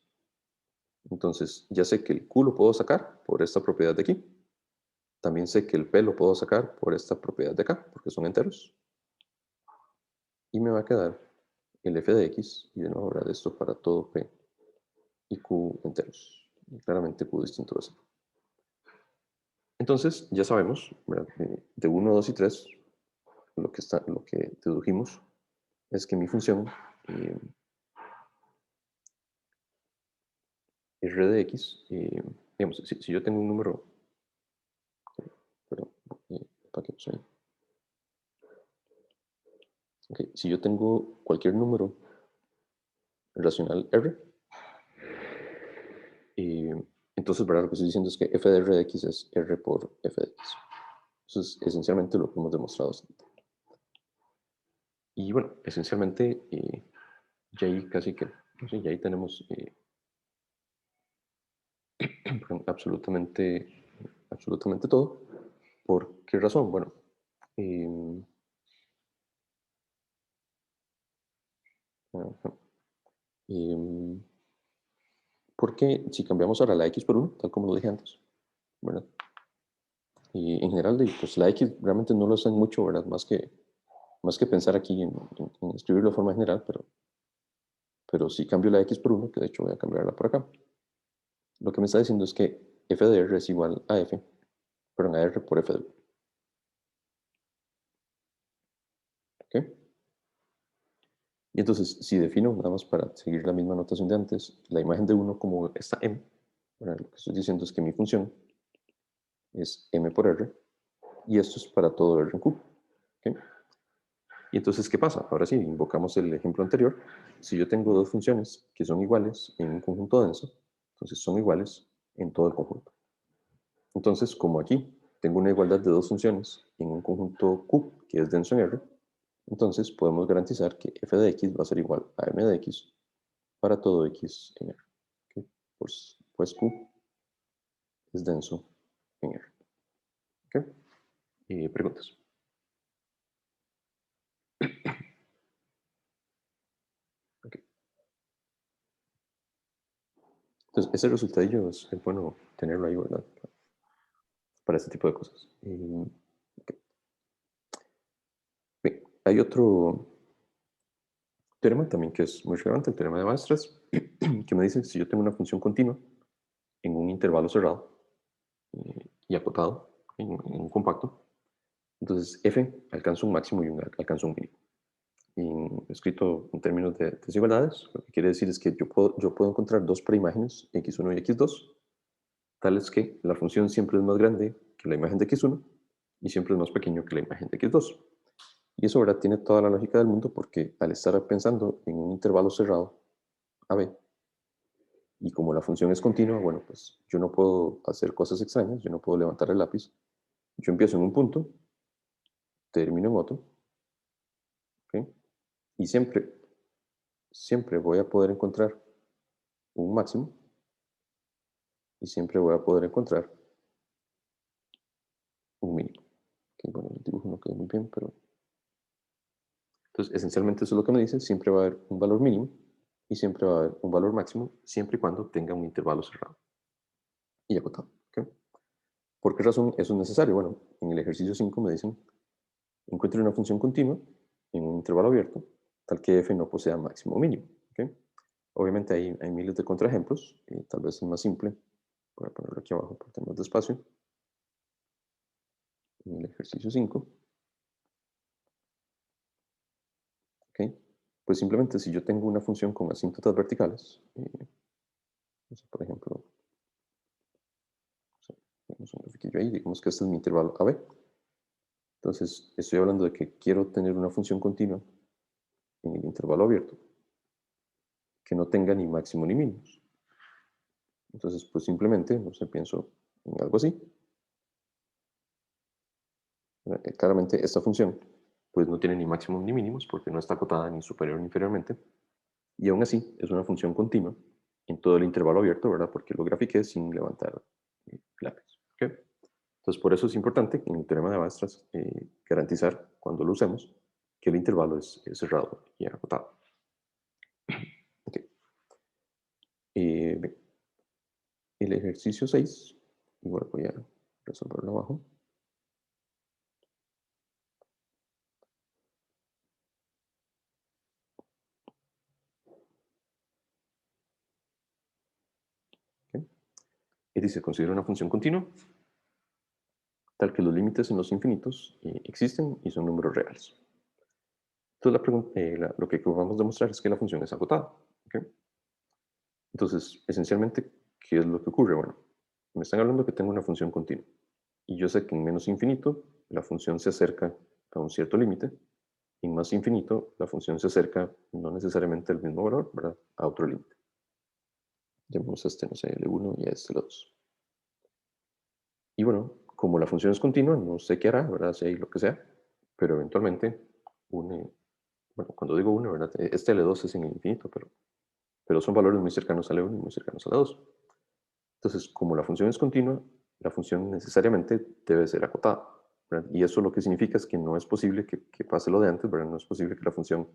Entonces, ya sé que el Q lo puedo sacar por esta propiedad de aquí. También sé que el P lo puedo sacar por esta propiedad de acá, porque son enteros. Y me va a quedar el f de x, y de nuevo habrá de esto para todo P y Q enteros. Y claramente Q distinto de 0. Entonces, ya sabemos, ¿verdad? De 1, 2 y 3, lo que dedujimos es que mi función r de x, digamos, si yo tengo un número, perdón, ¿para qué puse ahí? Okay, si yo tengo cualquier número racional r, entonces, ¿verdad? Lo que estoy diciendo es que f de r de x es r por f de x. Eso es esencialmente lo que hemos demostrado. Y bueno, esencialmente, ya ahí casi que, no sé, ya ahí tenemos absolutamente todo. ¿Por qué razón? Bueno, em, ajá, em, porque si cambiamos ahora la x por 1, tal como lo dije antes, ¿verdad? Y en general, pues la x realmente no lo hacen mucho, ¿verdad? Más que pensar aquí en escribirlo de forma general, pero si cambio la x por 1, que de hecho voy a cambiarla por acá, lo que me está diciendo es que f de r es igual a f, perdón, a r por f de 1. ¿Ok? Y entonces, si defino, nada más para seguir la misma notación de antes, la imagen de 1 como esta m, ¿verdad? Lo que estoy diciendo es que mi función es m por r, y esto es para todo r en q. ¿Ok? Y entonces, ¿qué pasa? Ahora sí, invocamos el ejemplo anterior. Si yo tengo dos funciones que son iguales en un conjunto denso, entonces son iguales en todo el conjunto. Entonces, como aquí tengo una igualdad de dos funciones en un conjunto Q que es denso en R, entonces podemos garantizar que f de x va a ser igual a m de x para todo x en R. ¿Okay? Pues Q es denso en R. ¿Okay? Preguntas. Okay. Entonces, ese resultadillo es bueno tenerlo ahí, ¿verdad? Para este tipo de cosas. Okay. Bien, hay otro teorema también que es muy relevante, el teorema de Weierstrass, que me dice que si yo tengo una función continua en un intervalo cerrado y acotado en un compacto, entonces f alcanza un máximo y alcanza un mínimo. Escrito en términos de desigualdades, lo que quiere decir es que yo puedo encontrar dos preimágenes, x1 y x2, tales que la función siempre es más grande que la imagen de x1 y siempre es más pequeño que la imagen de x2. Y eso ahora tiene toda la lógica del mundo porque al estar pensando en un intervalo cerrado AB, y como la función es continua, bueno, pues yo no puedo hacer cosas extrañas, yo no puedo levantar el lápiz. Yo empiezo en un punto, termino en otro, ¿ok? Y siempre voy a poder encontrar un máximo y siempre voy a poder encontrar un mínimo. Okay, bueno, el dibujo no quedó muy bien, pero... Entonces, esencialmente eso es lo que me dice, siempre va a haber un valor mínimo y siempre va a haber un valor máximo, siempre y cuando tenga un intervalo cerrado y acotado. ¿Okay? ¿Por qué razón eso es necesario? Bueno, en el ejercicio 5 me dicen, encuentre una función continua en un intervalo abierto, tal que f no posea máximo o mínimo. ¿Okay? Obviamente hay miles de contraejemplos, y tal vez el más simple, voy a ponerlo aquí abajo para tener más despacio, en el ejercicio 5, ¿ok? Pues simplemente si yo tengo una función con asíntotas verticales, por ejemplo, tenemos un grafiquillo ahí, digamos que este es mi intervalo AB. Entonces, estoy hablando de que quiero tener una función continua en el intervalo abierto que no tenga ni máximo ni mínimos. Entonces, pues simplemente, no sé, pienso en algo así. Claramente esta función pues no tiene ni máximos ni mínimos porque no está acotada ni superior ni inferiormente. Y aún así es una función continua en todo el intervalo abierto, ¿verdad? Porque lo grafiqué sin levantar lápiz. ¿Okay? Entonces, por eso es importante en el teorema de Weierstrass garantizar, cuando lo usemos, que el intervalo es cerrado y acotado. Okay. Bien. el ejercicio 6, igual voy a resolverlo abajo. ¿Ok? Y dice, considera una función continua, tal que los límites en los infinitos existen y son números reales. Entonces, lo que vamos a demostrar es que la función es acotada. ¿Ok? Entonces, esencialmente, ¿qué es lo que ocurre? Bueno, me están hablando que tengo una función continua. Y yo sé que en menos infinito la función se acerca a un cierto límite. Y en más infinito la función se acerca no necesariamente al mismo valor, ¿verdad? A otro límite. Llamemos a este, no sé, L1 y a este L2. Y bueno, como la función es continua, no sé qué hará, ¿verdad? Si hay lo que sea, pero eventualmente une, bueno, cuando digo une, ¿verdad? Este L2 es en el infinito, pero son valores muy cercanos a L1 y muy cercanos a L2. Entonces, como la función es continua, la función necesariamente debe ser acotada, ¿verdad? Y eso lo que significa es que no es posible que pase lo de antes, ¿verdad? No es posible que la función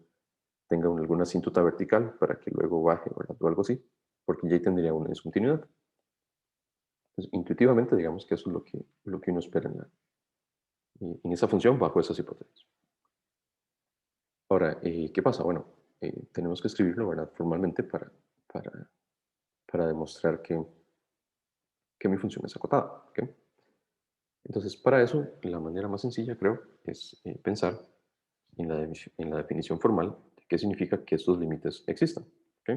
tenga alguna asíntota vertical para que luego baje, ¿verdad? O algo así, porque ya ahí tendría una discontinuidad. Entonces, intuitivamente, digamos que eso es lo que uno espera en esa función bajo esas hipótesis. Ahora, ¿qué pasa? Bueno, tenemos que escribirlo, ¿verdad? Formalmente para, para demostrar que mi función es acotada. ¿Ok? Entonces, para eso, la manera más sencilla, creo, es pensar en la definición formal de qué significa que estos límites existan. ¿Ok?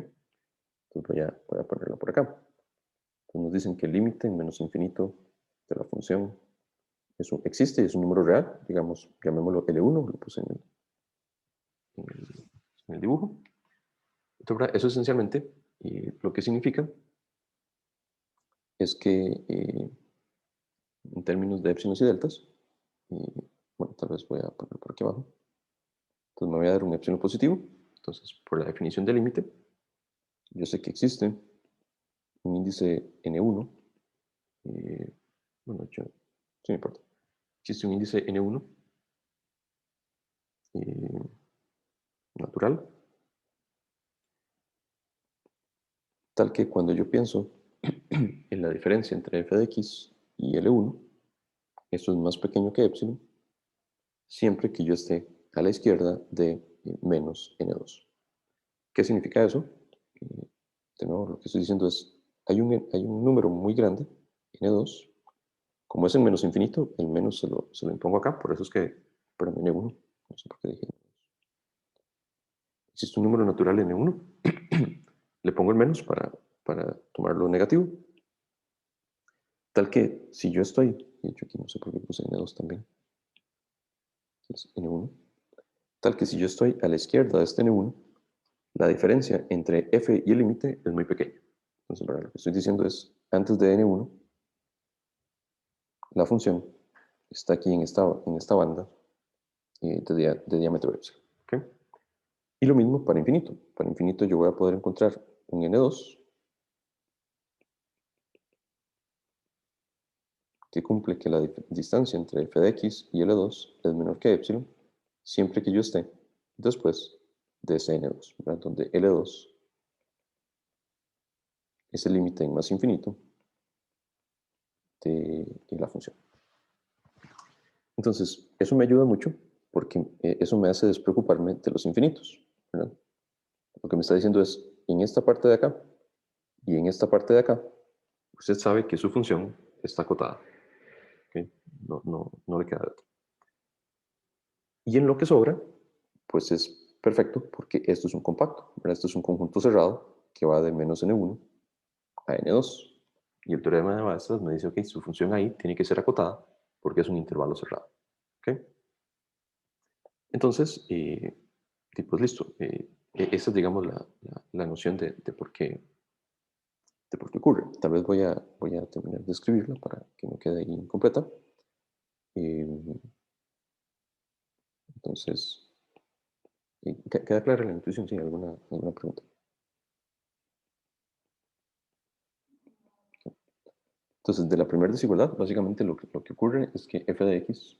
Entonces voy a ponerlo por acá. Entonces nos dicen que el límite en menos infinito de la función existe y es un número real, digamos, llamémoslo L1, lo puse en el, en el dibujo. Entonces, eso esencialmente lo que significa es que en términos de épsilos y deltas, bueno, tal vez voy a poner por aquí abajo, entonces me voy a dar un epsilon positivo, entonces por la definición del límite, yo sé que existe un índice N1, bueno, sí me importa, existe un índice N1 natural, tal que cuando yo pienso en la diferencia entre f de x y L1, esto es más pequeño que epsilon, siempre que yo esté a la izquierda de menos N2. ¿Qué significa eso? De nuevo, lo que estoy diciendo es, hay un número muy grande, N2, como es en menos infinito, el menos se lo impongo acá, por eso es que, perdón, N1, no sé por qué dije. Existe un número natural N1, le pongo el menos para tomarlo negativo, tal que si yo estoy, de hecho aquí no sé por qué puse N2 también, es N1, tal que si yo estoy a la izquierda de este N1, la diferencia entre f y el límite es muy pequeña. Entonces, lo que estoy diciendo es, antes de N1, la función está aquí en esta banda de diámetro epsilon. ¿Okay? Y lo mismo para infinito. Para infinito yo voy a poder encontrar un N2 que cumple que la distancia entre f de x y L2 es menor que epsilon, siempre que yo esté después de ese N2, ¿verdad? Donde L2 es el límite en más infinito de la función. Entonces, eso me ayuda mucho porque eso me hace despreocuparme de los infinitos, ¿verdad? Lo que me está diciendo es, en esta parte de acá y en esta parte de acá, usted sabe que su función está acotada. ¿Okay? No le queda de otra. Y en lo que sobra, pues es perfecto porque esto es un compacto, ¿verdad? Esto es un conjunto cerrado que va de menos n1 a n2. Y el teorema de Weierstrass me dice, ok, su función ahí tiene que ser acotada porque es un intervalo cerrado. ¿Okay? Entonces, pues listo. Esa es, digamos, la noción de por qué ocurre. Tal vez voy a terminar de escribirla para que no quede incompleta. Eh, entonces, ¿queda clara la intuición? ¿Sí? ¿Alguna pregunta? Entonces, de la primera desigualdad, básicamente lo que ocurre es que f de x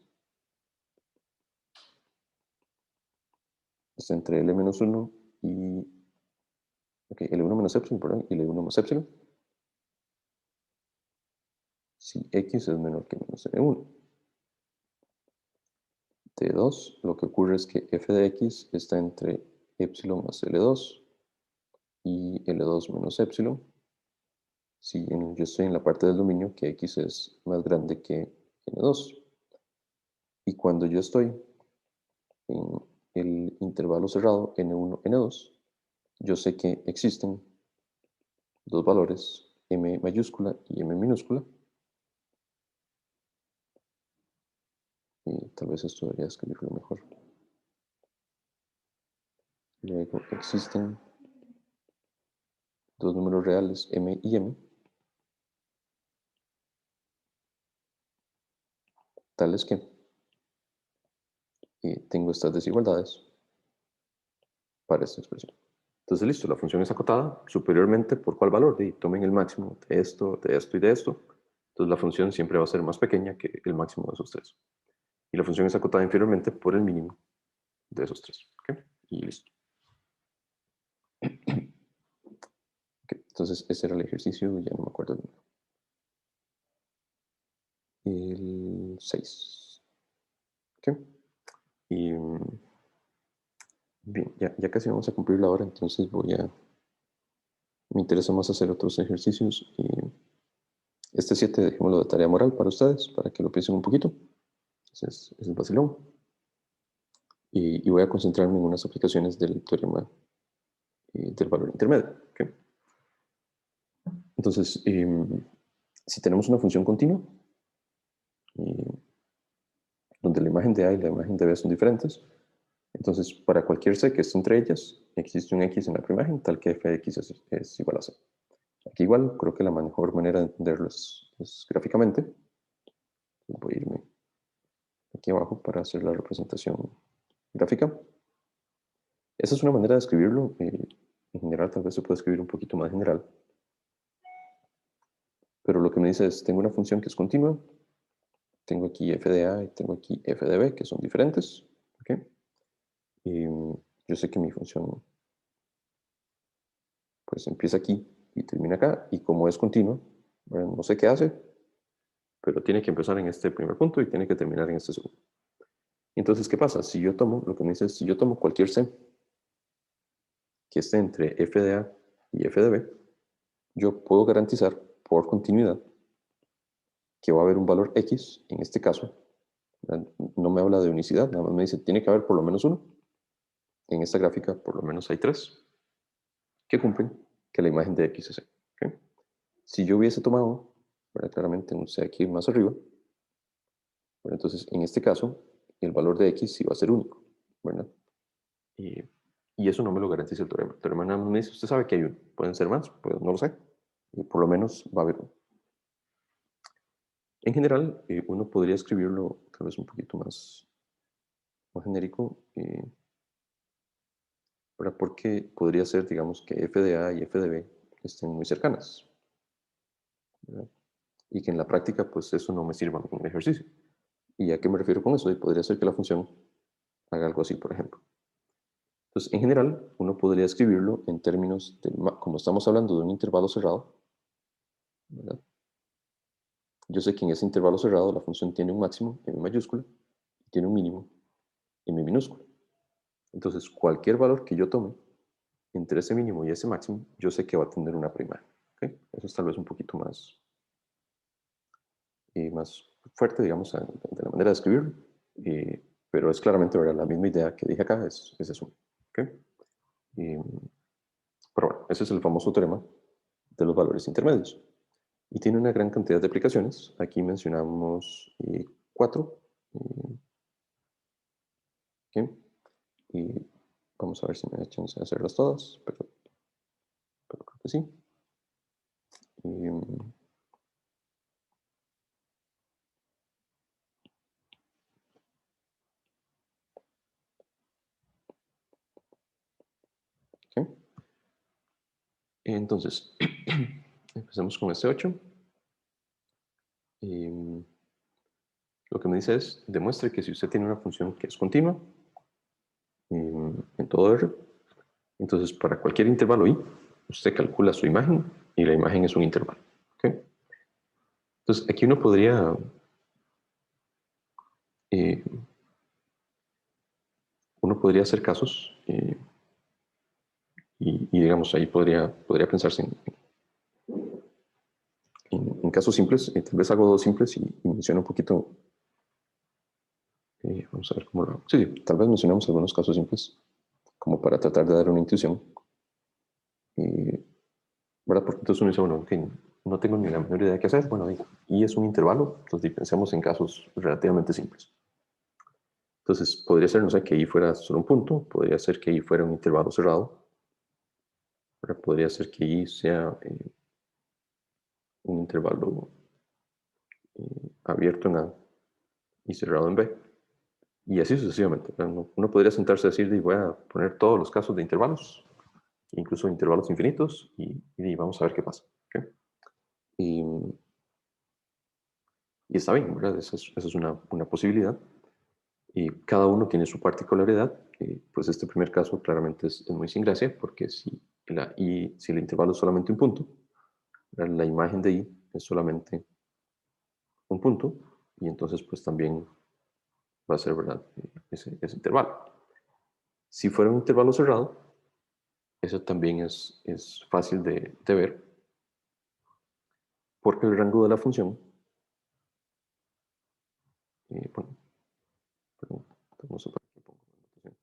está entre L-1 y... Ok, L1 menos epsilon, perdón, y L1 más epsilon. si x es menor que menos n1. T2, lo que ocurre es que f de x está entre epsilon más L2 y L2 menos epsilon. Si yo estoy en la parte del dominio que x es más grande que n2. Y cuando yo estoy en el intervalo cerrado n1, n2, yo sé que existen dos valores, m mayúscula y m minúscula. Y tal vez esto debería escribirlo mejor. Luego existen dos números reales, m y m, tales que tengo estas desigualdades para esta expresión. Entonces, listo, la función es acotada superiormente por ¿cuál valor? Y tomen el máximo de esto, de esto y de esto. Entonces, la función siempre va a ser más pequeña que el máximo de esos tres. Y la función es acotada inferiormente por el mínimo de esos tres. ¿Okay? Y listo. Okay, entonces, ese era el ejercicio, ya no me acuerdo el número. El 6. ¿Okay? Y bien, ya casi vamos a cumplir la hora, entonces me interesa más hacer otros ejercicios. Y este 7 dejémoslo de tarea moral para ustedes, para que lo piensen un poquito. Ese es el vacilón. Y voy a concentrarme en unas aplicaciones del teorema del valor intermedio. ¿Okay? Entonces, si tenemos una función continua, donde la imagen de A y la imagen de B son diferentes, entonces para cualquier C que esté entre ellas, existe un X en la primera imagen, tal que f de X es igual a C. Aquí igual, creo que la mejor manera de entenderlo es gráficamente. Voy a irme aquí abajo para hacer la representación gráfica. Esa es una manera de escribirlo. En general, tal vez se puede escribir un poquito más general. Pero lo que me dice es, tengo una función que es continua, tengo aquí f de A y tengo aquí f de B, que son diferentes. ¿Okay? Y yo sé que mi función pues empieza aquí y termina acá, y como es continua, no sé qué hace, pero tiene que empezar en este primer punto y tiene que terminar en este segundo. Entonces, ¿qué pasa? Si yo tomo, lo que me dice es, si yo tomo cualquier C que esté entre f de A y f de B, yo puedo garantizar por continuidad que va a haber un valor X, en este caso, no me habla de unicidad, nada más me dice, tiene que haber por lo menos uno. En esta gráfica, por lo menos hay tres que cumplen que la imagen de X es C. ¿Okay? Si yo hubiese tomado, claramente un C aquí más arriba, entonces en este caso, el valor de X sí va a ser único, ¿verdad? Y eso no me lo garantiza el teorema. El teorema nada más me dice, usted sabe que hay uno. Pueden ser más, pues no lo sé. Y por lo menos va a haber uno. En general, uno podría escribirlo tal vez un poquito más genérico, porque podría ser, digamos, que f de A y f de B estén muy cercanas, ¿verdad? Y que en la práctica, pues eso no me sirva en un ejercicio. ¿Y a qué me refiero con eso? Y podría ser que la función haga algo así, por ejemplo. Entonces, en general, uno podría escribirlo en términos, como estamos hablando de un intervalo cerrado, ¿verdad? Yo sé que en ese intervalo cerrado la función tiene un máximo, m mayúscula, y tiene un mínimo, m minúscula. Entonces, cualquier valor que yo tome entre ese mínimo y ese máximo, yo sé que va a tener una prima. ¿Okay? Eso es tal vez un poquito más fuerte, digamos, de la manera de escribirlo, pero es claramente, ¿verdad? La misma idea que dije acá es eso. ¿Okay? Pero bueno, ese es el famoso teorema de los valores intermedios. Y tiene una gran cantidad de aplicaciones. Aquí mencionamos 4. ¿Okay? Y vamos a ver si me da chance de hacerlas todas, pero creo que sí. ¿Okay? Entonces, empecemos con este 8. Lo que me dice es, demuestre que si usted tiene una función que es continua en todo R, entonces para cualquier intervalo I, usted calcula su imagen y la imagen es un intervalo. ¿Okay? Entonces, aquí eh, uno podría hacer casos y, digamos, ahí podría pensarse en casos simples. Tal vez hago dos simples y menciono un poquito. Vamos a ver cómo lo hago. Sí, tal vez mencionamos algunos casos simples como para tratar de dar una intuición. ¿Verdad? Porque entonces uno dice, bueno, que no tengo ni la menor idea de qué hacer. Bueno, y es un intervalo, entonces pensemos en casos relativamente simples. Entonces podría ser, no sé, que y fuera solo un punto, podría ser que y fuera un intervalo cerrado, ¿verdad? Podría ser que y sea un intervalo abierto en A y cerrado en B. Y así sucesivamente. Uno podría sentarse a decir, voy a poner todos los casos de intervalos, incluso intervalos infinitos, y vamos a ver qué pasa. ¿Okay? Y, y está bien, ¿verdad? Esa es una posibilidad. Y cada uno tiene su particularidad. Pues este primer caso claramente es muy sin gracia, porque si el intervalo es solamente un punto, la imagen de i es solamente un punto, y entonces pues también va a ser, ¿verdad? Ese intervalo. Si fuera un intervalo cerrado, eso también es fácil de ver, porque el rango de la función, bueno, perdón, vamos a poner aquí, pongo una anotación.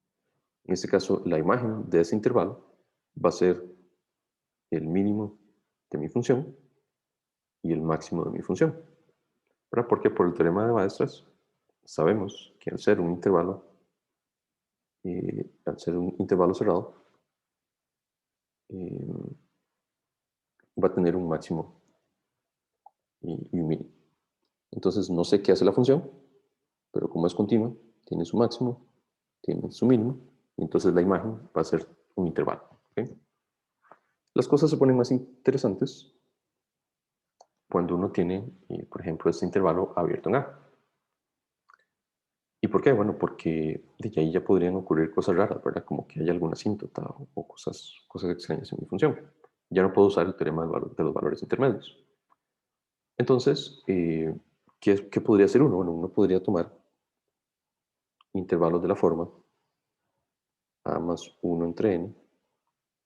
En este caso, la imagen de ese intervalo va a ser el mínimo de mi función y el máximo de mi función. ¿Verdad? Porque por el teorema de Weierstrass sabemos que al ser un intervalo cerrado, eh, va a tener un máximo y un mínimo. Entonces no sé qué hace la función, pero como es continua, tiene su máximo, tiene su mínimo, y entonces la imagen va a ser un intervalo. ¿Okay? Las cosas se ponen más interesantes cuando uno tiene, por ejemplo, este intervalo abierto en A. ¿Y por qué? Bueno, porque de ahí ya podrían ocurrir cosas raras, ¿verdad? Como que haya alguna asíntota o cosas extrañas en mi función. Ya no puedo usar el teorema de los valores intermedios. Entonces, ¿qué podría hacer uno? Bueno, uno podría tomar intervalos de la forma a más 1 entre n,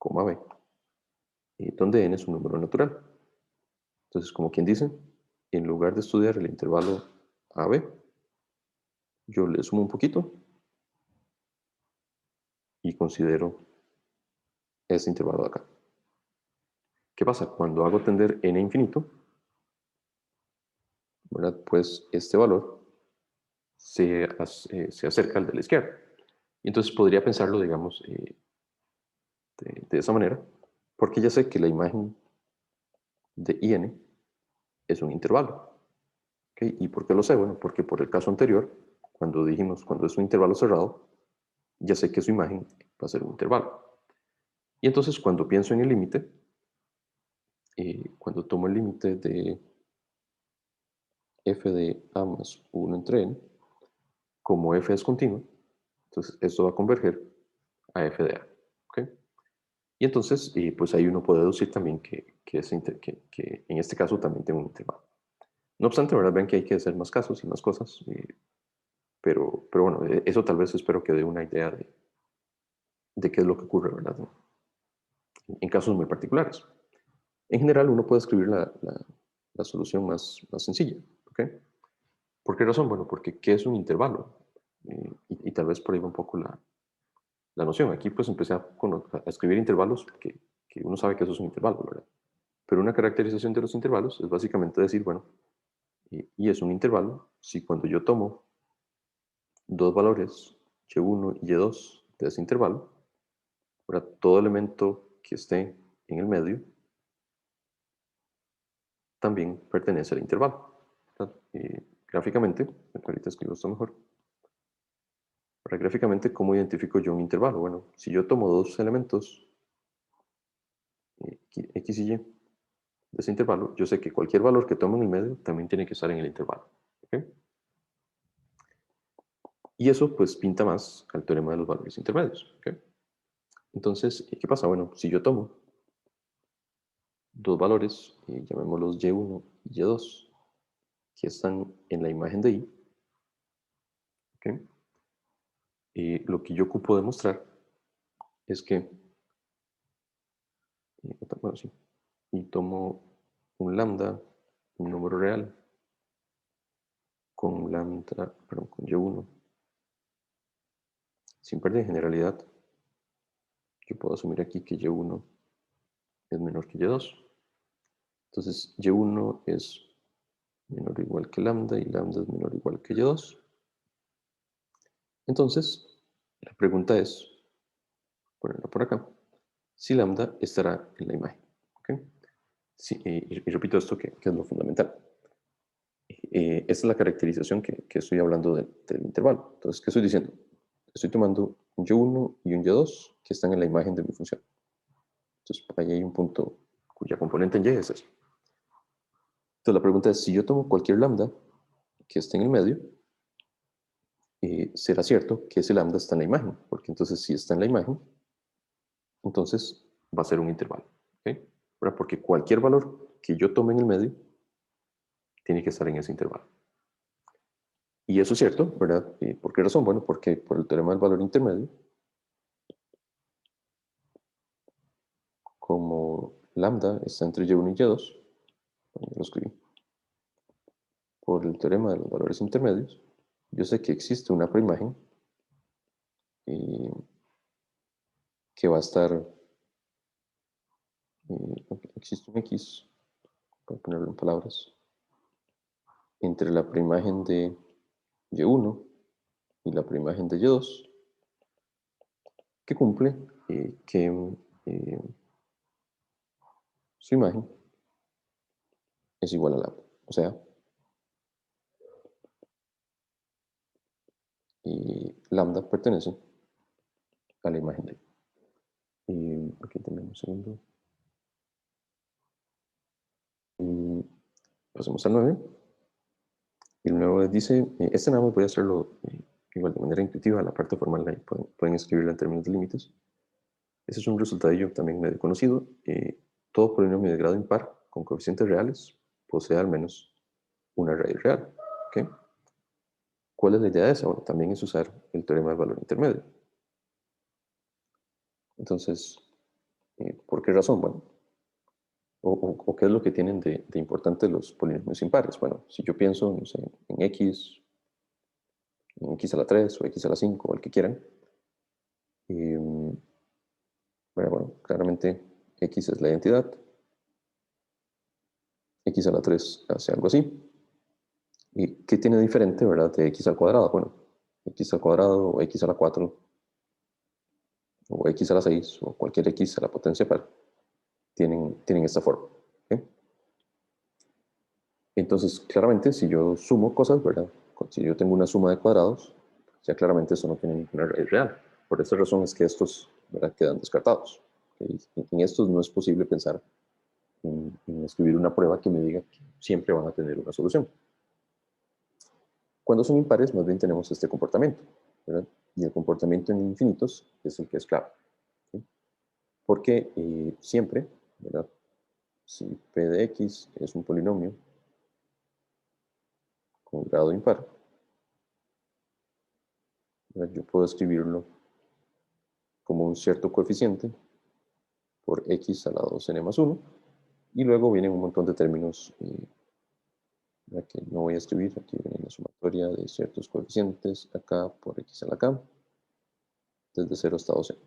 b, donde n es un número natural. Entonces, como quien dice, en lugar de estudiar el intervalo AB, yo le sumo un poquito y considero ese intervalo de acá. ¿Qué pasa? Cuando hago tender n a infinito, ¿verdad? Pues este valor se acerca al de la izquierda. Y entonces podría pensarlo, digamos, de esa manera, porque ya sé que la imagen de in es un intervalo. ¿Okay? ¿Y por qué lo sé? Bueno, porque por el caso anterior, cuando es un intervalo cerrado, ya sé que su imagen va a ser un intervalo. Y entonces cuando pienso en el límite, cuando tomo el límite de f de a más 1 entre n, como f es continuo, entonces esto va a converger a f de a. ¿Okay? Y entonces, pues ahí uno puede deducir también que en este caso también tengo un intervalo. No obstante, ¿verdad? Ven que hay que hacer más casos y más cosas, pero bueno, eso tal vez espero que dé una idea de qué es lo que ocurre, ¿verdad? En casos muy particulares. En general, uno puede escribir la solución más sencilla. ¿Ok? ¿Por qué razón? Bueno, porque ¿qué es un intervalo? Y tal vez por ahí va un poco la noción. Aquí pues empecé a escribir intervalos que uno sabe que eso es un intervalo, ¿verdad? Pero una caracterización de los intervalos es básicamente decir, bueno, y es un intervalo si cuando yo tomo dos valores, y1 y y2 de ese intervalo, ¿verdad? Todo elemento que esté en el medio también pertenece al intervalo. Gráficamente, ahorita escribo esto mejor. Para gráficamente, ¿cómo identifico yo un intervalo? Bueno, si yo tomo dos elementos, x y y, de ese intervalo, yo sé que cualquier valor que tome en el medio también tiene que estar en el intervalo. ¿Okay? Y eso pues pinta más al teorema de los valores intermedios. ¿Okay? Entonces, ¿qué pasa? Bueno, si yo tomo dos valores, llamémoslos y1 y y2, que están en la imagen de I, ¿okay? Lo que yo ocupo demostrar es que, bueno, sí, y tomo un lambda, un número real, con lambda, perdón, con Y1, sin perder generalidad, yo puedo asumir aquí que Y1 es menor que Y2. Entonces, Y1 es menor o igual que lambda y lambda es menor o igual que Y2. Entonces, la pregunta es, ponerla por acá, si lambda estará en la imagen. ¿Okay? Sí, y repito esto que es lo fundamental. Esta es la caracterización que estoy hablando del intervalo. Entonces, ¿qué estoy diciendo? Estoy tomando un Y1 y un Y2 que están en la imagen de mi función. Entonces, ahí hay un punto cuya componente en Y es eso. Entonces, la pregunta es, si yo tomo cualquier lambda que esté en el medio, será cierto que ese lambda está en la imagen, porque entonces si está en la imagen, entonces va a ser un intervalo. ¿Okay? Porque cualquier valor que yo tome en el medio tiene que estar en ese intervalo. Y eso es cierto, ¿verdad? ¿Por qué razón? Bueno, porque por el teorema del valor intermedio, como lambda está entre y1 y y2, bueno, ya lo escribí, por el teorema de los valores intermedios, yo sé que existe una preimagen que va a estar, existe un X, voy a ponerlo en palabras, entre la preimagen de y1 y la preimagen de y2, que cumple que eh, su imagen es igual a lambda. O sea, lambda pertenece a la imagen de y. Aquí tenemos un segundo. Y pasemos al 9. Y el 9 dice, este nada más voy a hacerlo igual de manera intuitiva, la parte formal ahí pueden escribirlo en términos de límites. Ese es un resultadillo también medio conocido. Todo polinomio de grado impar con coeficientes reales posee al menos una raíz real. ¿Okay? ¿Cuál es la idea de eso? Bueno, también es usar el teorema del valor intermedio. Entonces, ¿por qué razón? Bueno, o qué es lo que tienen de importante los polinomios impares. Bueno, si yo pienso, no sé, en X a la 3 o X a la 5 o el que quieran, bueno, claramente X es la identidad, X a la 3 hace algo así. ¿Y qué tiene diferente, verdad, de X al cuadrado? Bueno, X al cuadrado o X a la 4 o X a la 6 o cualquier X a la potencia par tienen esta forma. ¿Okay? Entonces, claramente, si yo sumo cosas, ¿verdad? Si yo tengo una suma de cuadrados, ya claramente eso no tiene ninguna raíz real. Por esta razón es que estos, ¿verdad?, quedan descartados. ¿Okay? En estos no es posible pensar en escribir una prueba que me diga que siempre van a tener una solución. Cuando son impares, más bien tenemos este comportamiento, ¿verdad? Y el comportamiento en infinitos es el que es clave. ¿Sí? Porque siempre, ¿verdad? Si p de x es un polinomio con grado impar, ¿verdad?, yo puedo escribirlo como un cierto coeficiente por x a la 2n más 1, y luego vienen un montón de términos que no voy a escribir. Aquí viene la sumatoria de ciertos coeficientes acá por x a la k, desde 0 hasta 2n.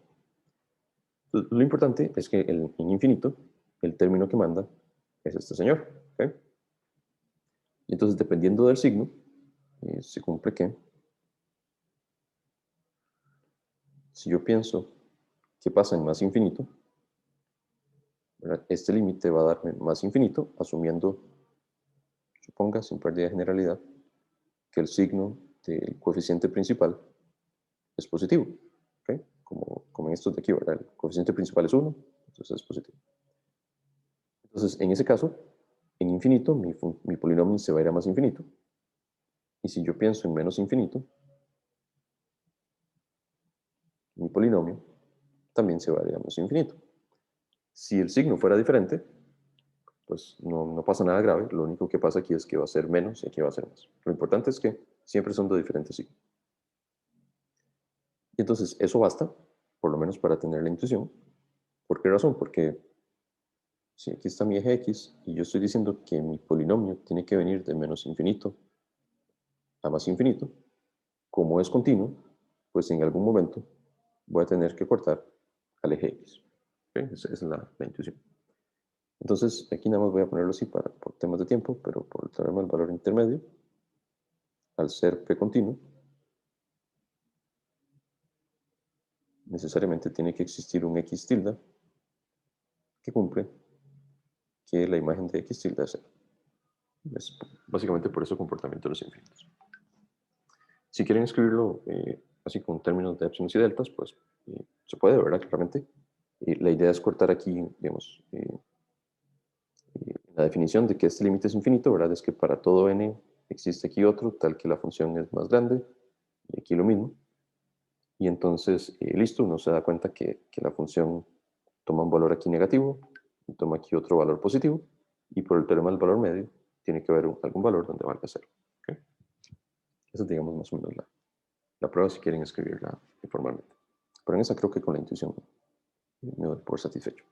Lo importante es que en infinito, el término que manda es este señor. ¿Okay? Y entonces, dependiendo del signo, se cumple que si yo pienso que pasa en más infinito, ¿verdad?, este límite va a darme más infinito, asumiendo, suponga, sin pérdida de generalidad, que el signo del coeficiente principal es positivo. ¿Okay? Como en estos de aquí, ¿verdad? El coeficiente principal es 1, entonces es positivo. Entonces, en ese caso, en infinito, mi polinomio se va a ir a más infinito. Y si yo pienso en menos infinito, mi polinomio también se va a ir a menos infinito. Si el signo fuera diferente, pues no pasa nada grave. Lo único que pasa aquí es que va a ser menos y aquí va a ser más. Lo importante es que siempre son de diferentes signos. Y entonces eso basta, por lo menos para tener la intuición. ¿Por qué razón? Porque si aquí está mi eje X y yo estoy diciendo que mi polinomio tiene que venir de menos infinito a más infinito, como es continuo, pues en algún momento voy a tener que cortar al eje X. ¿Okay? Esa es la intuición. Entonces, aquí nada más voy a ponerlo así por temas de tiempo, pero por el teorema del valor intermedio, al ser P continuo, necesariamente tiene que existir un X tilde que cumple que la imagen de X tilde es 0. Es básicamente por eso comportamiento de los infinitos. Si quieren escribirlo así con términos de epsilon y deltas, pues se puede, ¿verdad? Claramente. La idea es cortar aquí, digamos, la definición de que este límite es infinito, ¿verdad? Es que para todo n existe aquí otro, tal que la función es más grande, y aquí lo mismo. Y entonces, listo, uno se da cuenta que la función toma un valor aquí negativo, y toma aquí otro valor positivo, y por el teorema del valor medio, tiene que haber algún valor donde valga 0. ¿Okay? Esa es, digamos, más o menos la prueba si quieren escribirla informalmente. Pero en esa creo que con la intuición me doy por satisfecho.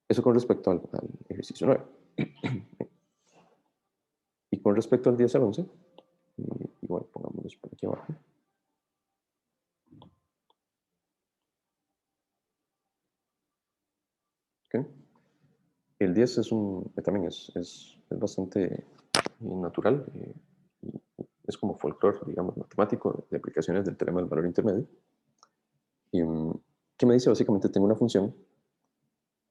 Eso con respecto al ejercicio 9. Y con respecto al 10 al 11, igual pongámoslos por aquí abajo. ¿Okay? El 10 también es bastante natural, es como folclore, digamos, matemático, de aplicaciones del teorema del valor intermedio. Y, ¿qué me dice? Básicamente tengo una función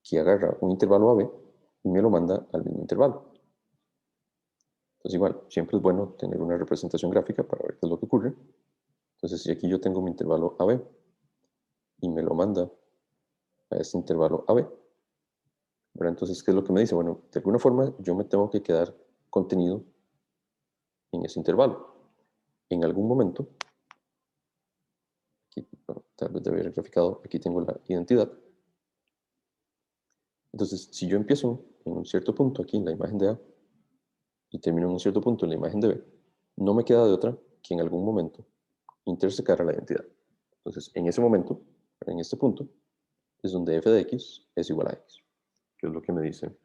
que agarra un intervalo AB y me lo manda al mismo intervalo. Entonces igual, siempre es bueno tener una representación gráfica para ver qué es lo que ocurre. Entonces si aquí yo tengo mi intervalo AB y me lo manda a este intervalo AB, ¿verdad? Entonces, ¿qué es lo que me dice? Bueno, de alguna forma yo me tengo que quedar contenido en ese intervalo. En algún momento, aquí, bueno, tal vez debe haber graficado, aquí tengo la identidad. Entonces, si yo empiezo en un cierto punto aquí en la imagen de A y termino en un cierto punto en la imagen de B, no me queda de otra que en algún momento intersecar a la identidad. Entonces, en ese momento, en este punto, es donde f de x es igual a x, que es lo que me dice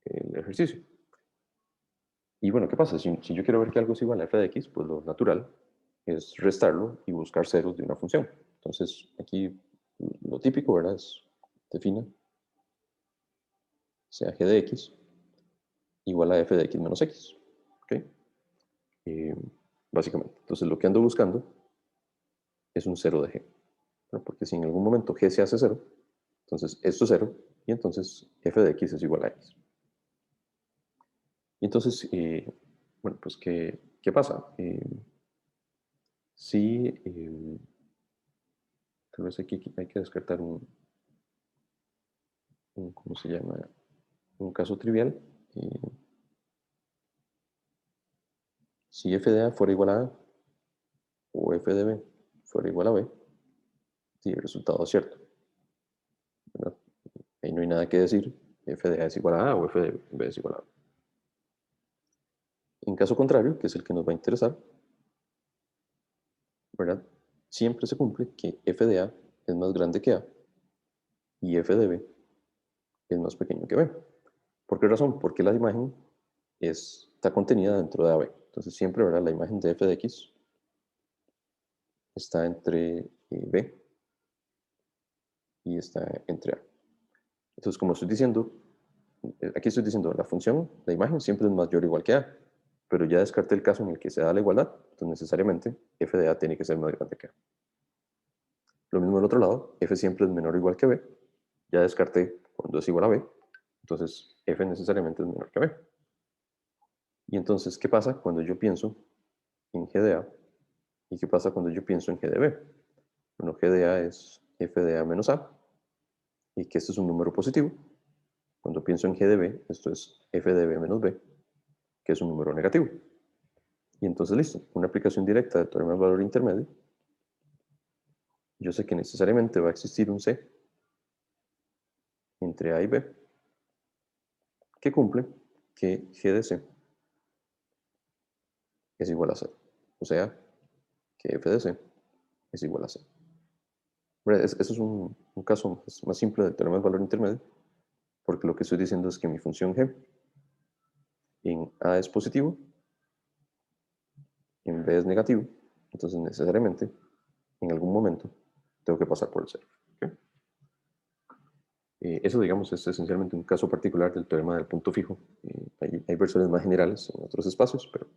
el ejercicio. Y bueno, ¿qué pasa? Si yo quiero ver que algo es igual a f de x, pues lo natural es restarlo y buscar ceros de una función. Entonces, aquí lo típico, ¿verdad? Es defina sea g de x igual a f de x menos x. ¿Ok? Básicamente. Entonces, lo que ando buscando es un cero de g. ¿No? Porque si en algún momento g se hace cero, entonces esto es cero, y entonces f de x es igual a x. Y entonces, bueno, pues, ¿qué pasa? Si, tal vez aquí hay que descartar ¿cómo se llama? Un caso trivial. Si f de a fuera igual a a, o f de b fuera igual a b, sí, el resultado es cierto, ¿verdad? Ahí no hay nada que decir, f de a es igual a a o f de b es igual a b. En caso contrario, que es el que nos va a interesar, ¿verdad? Siempre se cumple que f de a es más grande que a y f de b es más pequeño que b. ¿Por qué razón? Porque la imagen está contenida dentro de AB. Entonces siempre, ¿verdad? La imagen de f de x está entre b y está entre a. Entonces, como estoy diciendo, aquí estoy diciendo, la función, la imagen siempre es mayor o igual que a, pero ya descarté el caso en el que se da la igualdad, entonces necesariamente f de a tiene que ser más grande que a. Lo mismo del otro lado, f siempre es menor o igual que b, ya descarté cuando es igual a b, entonces f necesariamente es menor que b. Y entonces, ¿qué pasa cuando yo pienso en g de a? ¿Y qué pasa cuando yo pienso en g de b? Bueno, g de a es f de a menos a, y que esto es un número positivo. Cuando pienso en g de b, esto es f de b menos b, que es un número negativo. Y entonces, listo, una aplicación directa del teorema del valor intermedio. Yo sé que necesariamente va a existir un c entre a y b, que cumple que g de c es igual a 0. O sea, que f de c es igual a 0. Eso es un caso más simple del teorema del valor intermedio, porque lo que estoy diciendo es que mi función g en a es positivo, en b es negativo, entonces necesariamente en algún momento tengo que pasar por el 0. ¿Okay? Eso, digamos, es esencialmente un caso particular del teorema del punto fijo. Hay versiones más generales en otros espacios, pero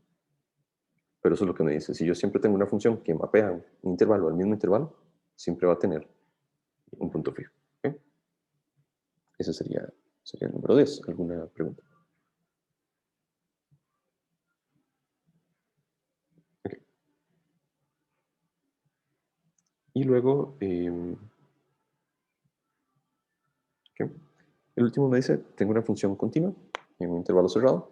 eso es lo que me dice. Si yo siempre tengo una función que mapea un intervalo al mismo intervalo, siempre va a tener un punto fijo. ¿Okay? Ese sería el número 10. ¿Alguna pregunta? Okay. Y luego, okay. El último me dice, tengo una función continua en un intervalo cerrado.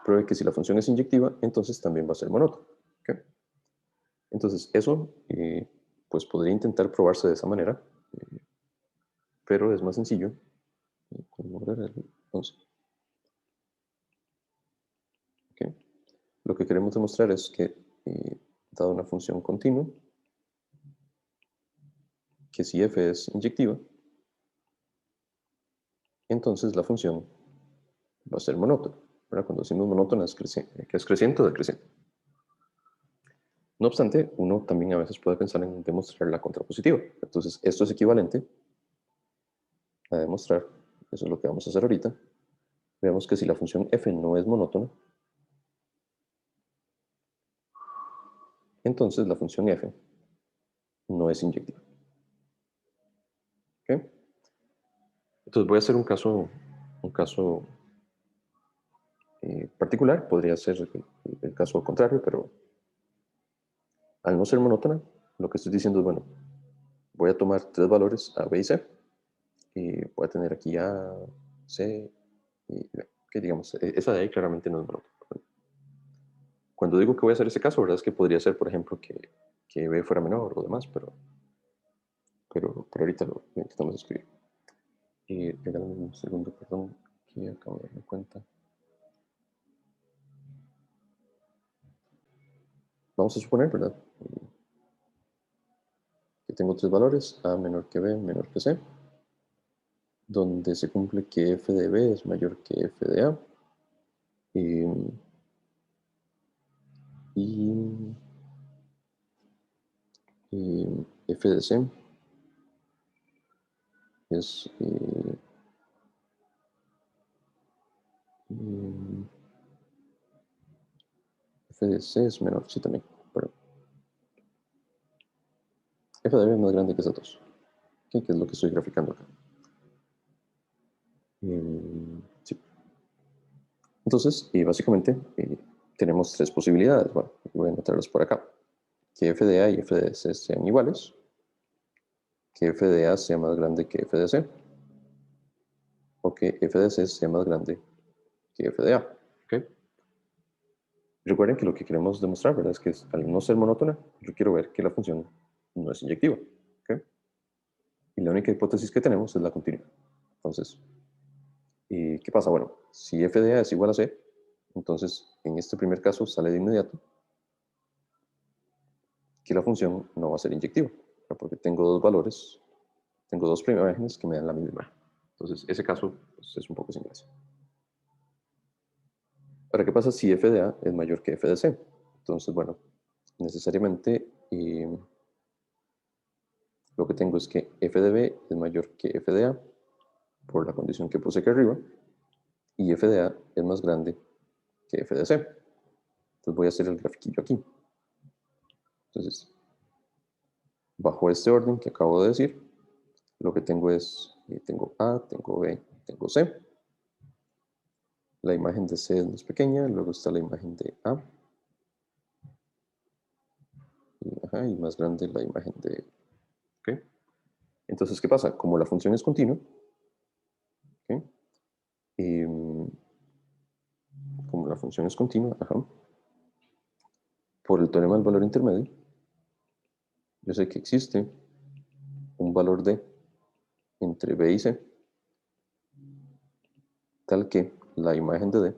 Pruebe que si la función es inyectiva, entonces también va a ser monótono. ¿Okay? Entonces, eso pues podría intentar probarse de esa manera, pero es más sencillo. ¿Okay? Lo que queremos demostrar es que, dado una función continua, que si f es inyectiva, entonces la función va a ser monótona. ¿Verdad? Cuando decimos monótona es que es creciente o decreciente. No obstante, uno también a veces puede pensar en demostrar la contrapositiva. Entonces, esto es equivalente a demostrar, eso es lo que vamos a hacer ahorita. Veamos que si la función f no es monótona, entonces la función f no es inyectiva. ¿Okay? Entonces voy a hacer un caso particular, podría ser el caso contrario, pero al no ser monótona, lo que estoy diciendo es, bueno, voy a tomar tres valores A, B y C, y voy a tener aquí A, C, y B, que digamos, esa de ahí claramente no es monótona. Cuando digo que voy a hacer ese caso, verdad es que podría ser, por ejemplo, que B fuera menor o demás, pero ahorita lo intentamos escribir. Regálame un segundo, perdón, que acabo de darme cuenta. Vamos a suponer, ¿verdad? Que tengo tres valores, A menor que B, menor que C, donde se cumple que f de B es mayor que f de A. Y f de C es f de C es menor, sí también, pero f de B es más grande que esas dos, ¿okay? Que es lo que estoy graficando acá. Sí. Entonces, básicamente, tenemos tres posibilidades. Bueno, voy a anotarlas por acá. Que f de A y f de C sean iguales, que f de A sea más grande que f de C, o que f de C sea más grande que f de A. ¿Okay? Recuerden que lo que queremos demostrar, ¿verdad? Es que al no ser monótona, yo quiero ver que la función no es inyectiva. ¿Okay? Y la única hipótesis que tenemos es la continua. Entonces, ¿qué pasa? Bueno, si f de A es igual a C, entonces en este primer caso sale de inmediato que la función no va a ser inyectiva, ¿no? Porque tengo dos valores, tengo dos imágenes que me dan la misma imagen. Entonces, ese caso pues, es un poco sin gracia. Ahora, ¿qué pasa si f de A es mayor que f de C? Entonces, bueno, necesariamente lo que tengo es que f de B es mayor que f de A por la condición que puse aquí arriba, y f de A es más grande que f de C. Entonces voy a hacer el grafiquillo aquí. Entonces, bajo este orden que acabo de decir, lo que tengo es, tengo A, tengo B, tengo C. La imagen de C es más pequeña, luego está la imagen de A. Y más grande la imagen de... ¿Okay? Entonces, ¿qué pasa? Como la función es continua, ¿okay? Como la función es continua, por el teorema del valor intermedio, yo sé que existe un valor D entre B y C tal que la imagen de D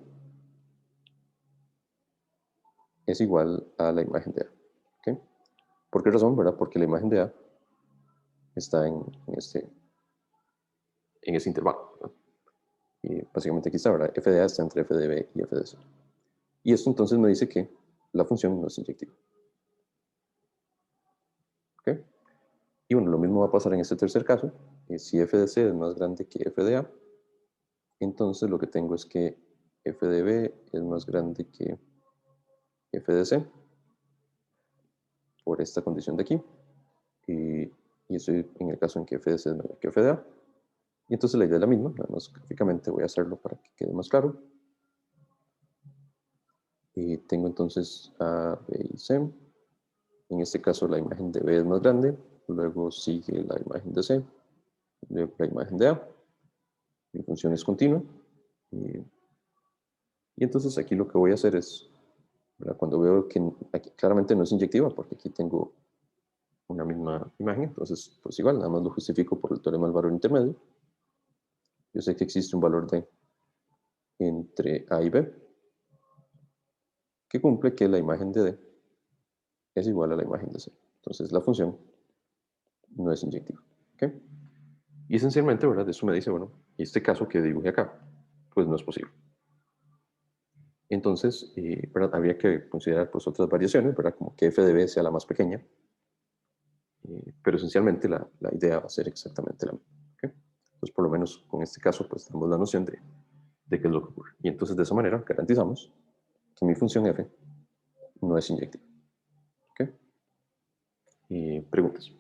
es igual a la imagen de A. ¿Okay? ¿Por qué razón? ¿Verdad? Porque la imagen de A está en ese intervalo, ¿verdad? Y básicamente aquí está, ¿verdad? F de A está entre F de B y F de C. Y esto entonces me dice que la función no es inyectiva. ¿Okay? Y bueno, lo mismo va a pasar en este tercer caso. Si F de C es más grande que F de A, entonces lo que tengo es que F de B es más grande que F de C por esta condición de aquí. Y estoy en el caso en que F de C es mayor que F de A. Y entonces la idea es la misma, nada más gráficamente voy a hacerlo para que quede más claro. Y tengo entonces A, B y C. En este caso la imagen de B es más grande, luego sigue la imagen de C, luego la imagen de A. Mi función es continua. Y entonces aquí lo que voy a hacer es, ¿verdad? Cuando veo que aquí claramente no es inyectiva, porque aquí tengo una misma imagen, entonces pues igual, nada más lo justifico por el teorema del valor intermedio. Yo sé que existe un valor D entre A y B, que cumple que la imagen de D es igual a la imagen de C. Entonces la función no es inyectiva. ¿Okay? Y esencialmente, ¿verdad? Eso me dice, bueno, y este caso que dibujé acá, pues no es posible. Entonces, ¿verdad? Habría que considerar pues otras variaciones, ¿verdad? Como que f de b sea la más pequeña, pero esencialmente la idea va a ser exactamente la misma. ¿Okay? Entonces, por lo menos con este caso, pues tenemos la noción de qué es lo que ocurre. Y entonces, de esa manera, garantizamos que mi función f no es inyectiva. ¿Okay? ¿Preguntas?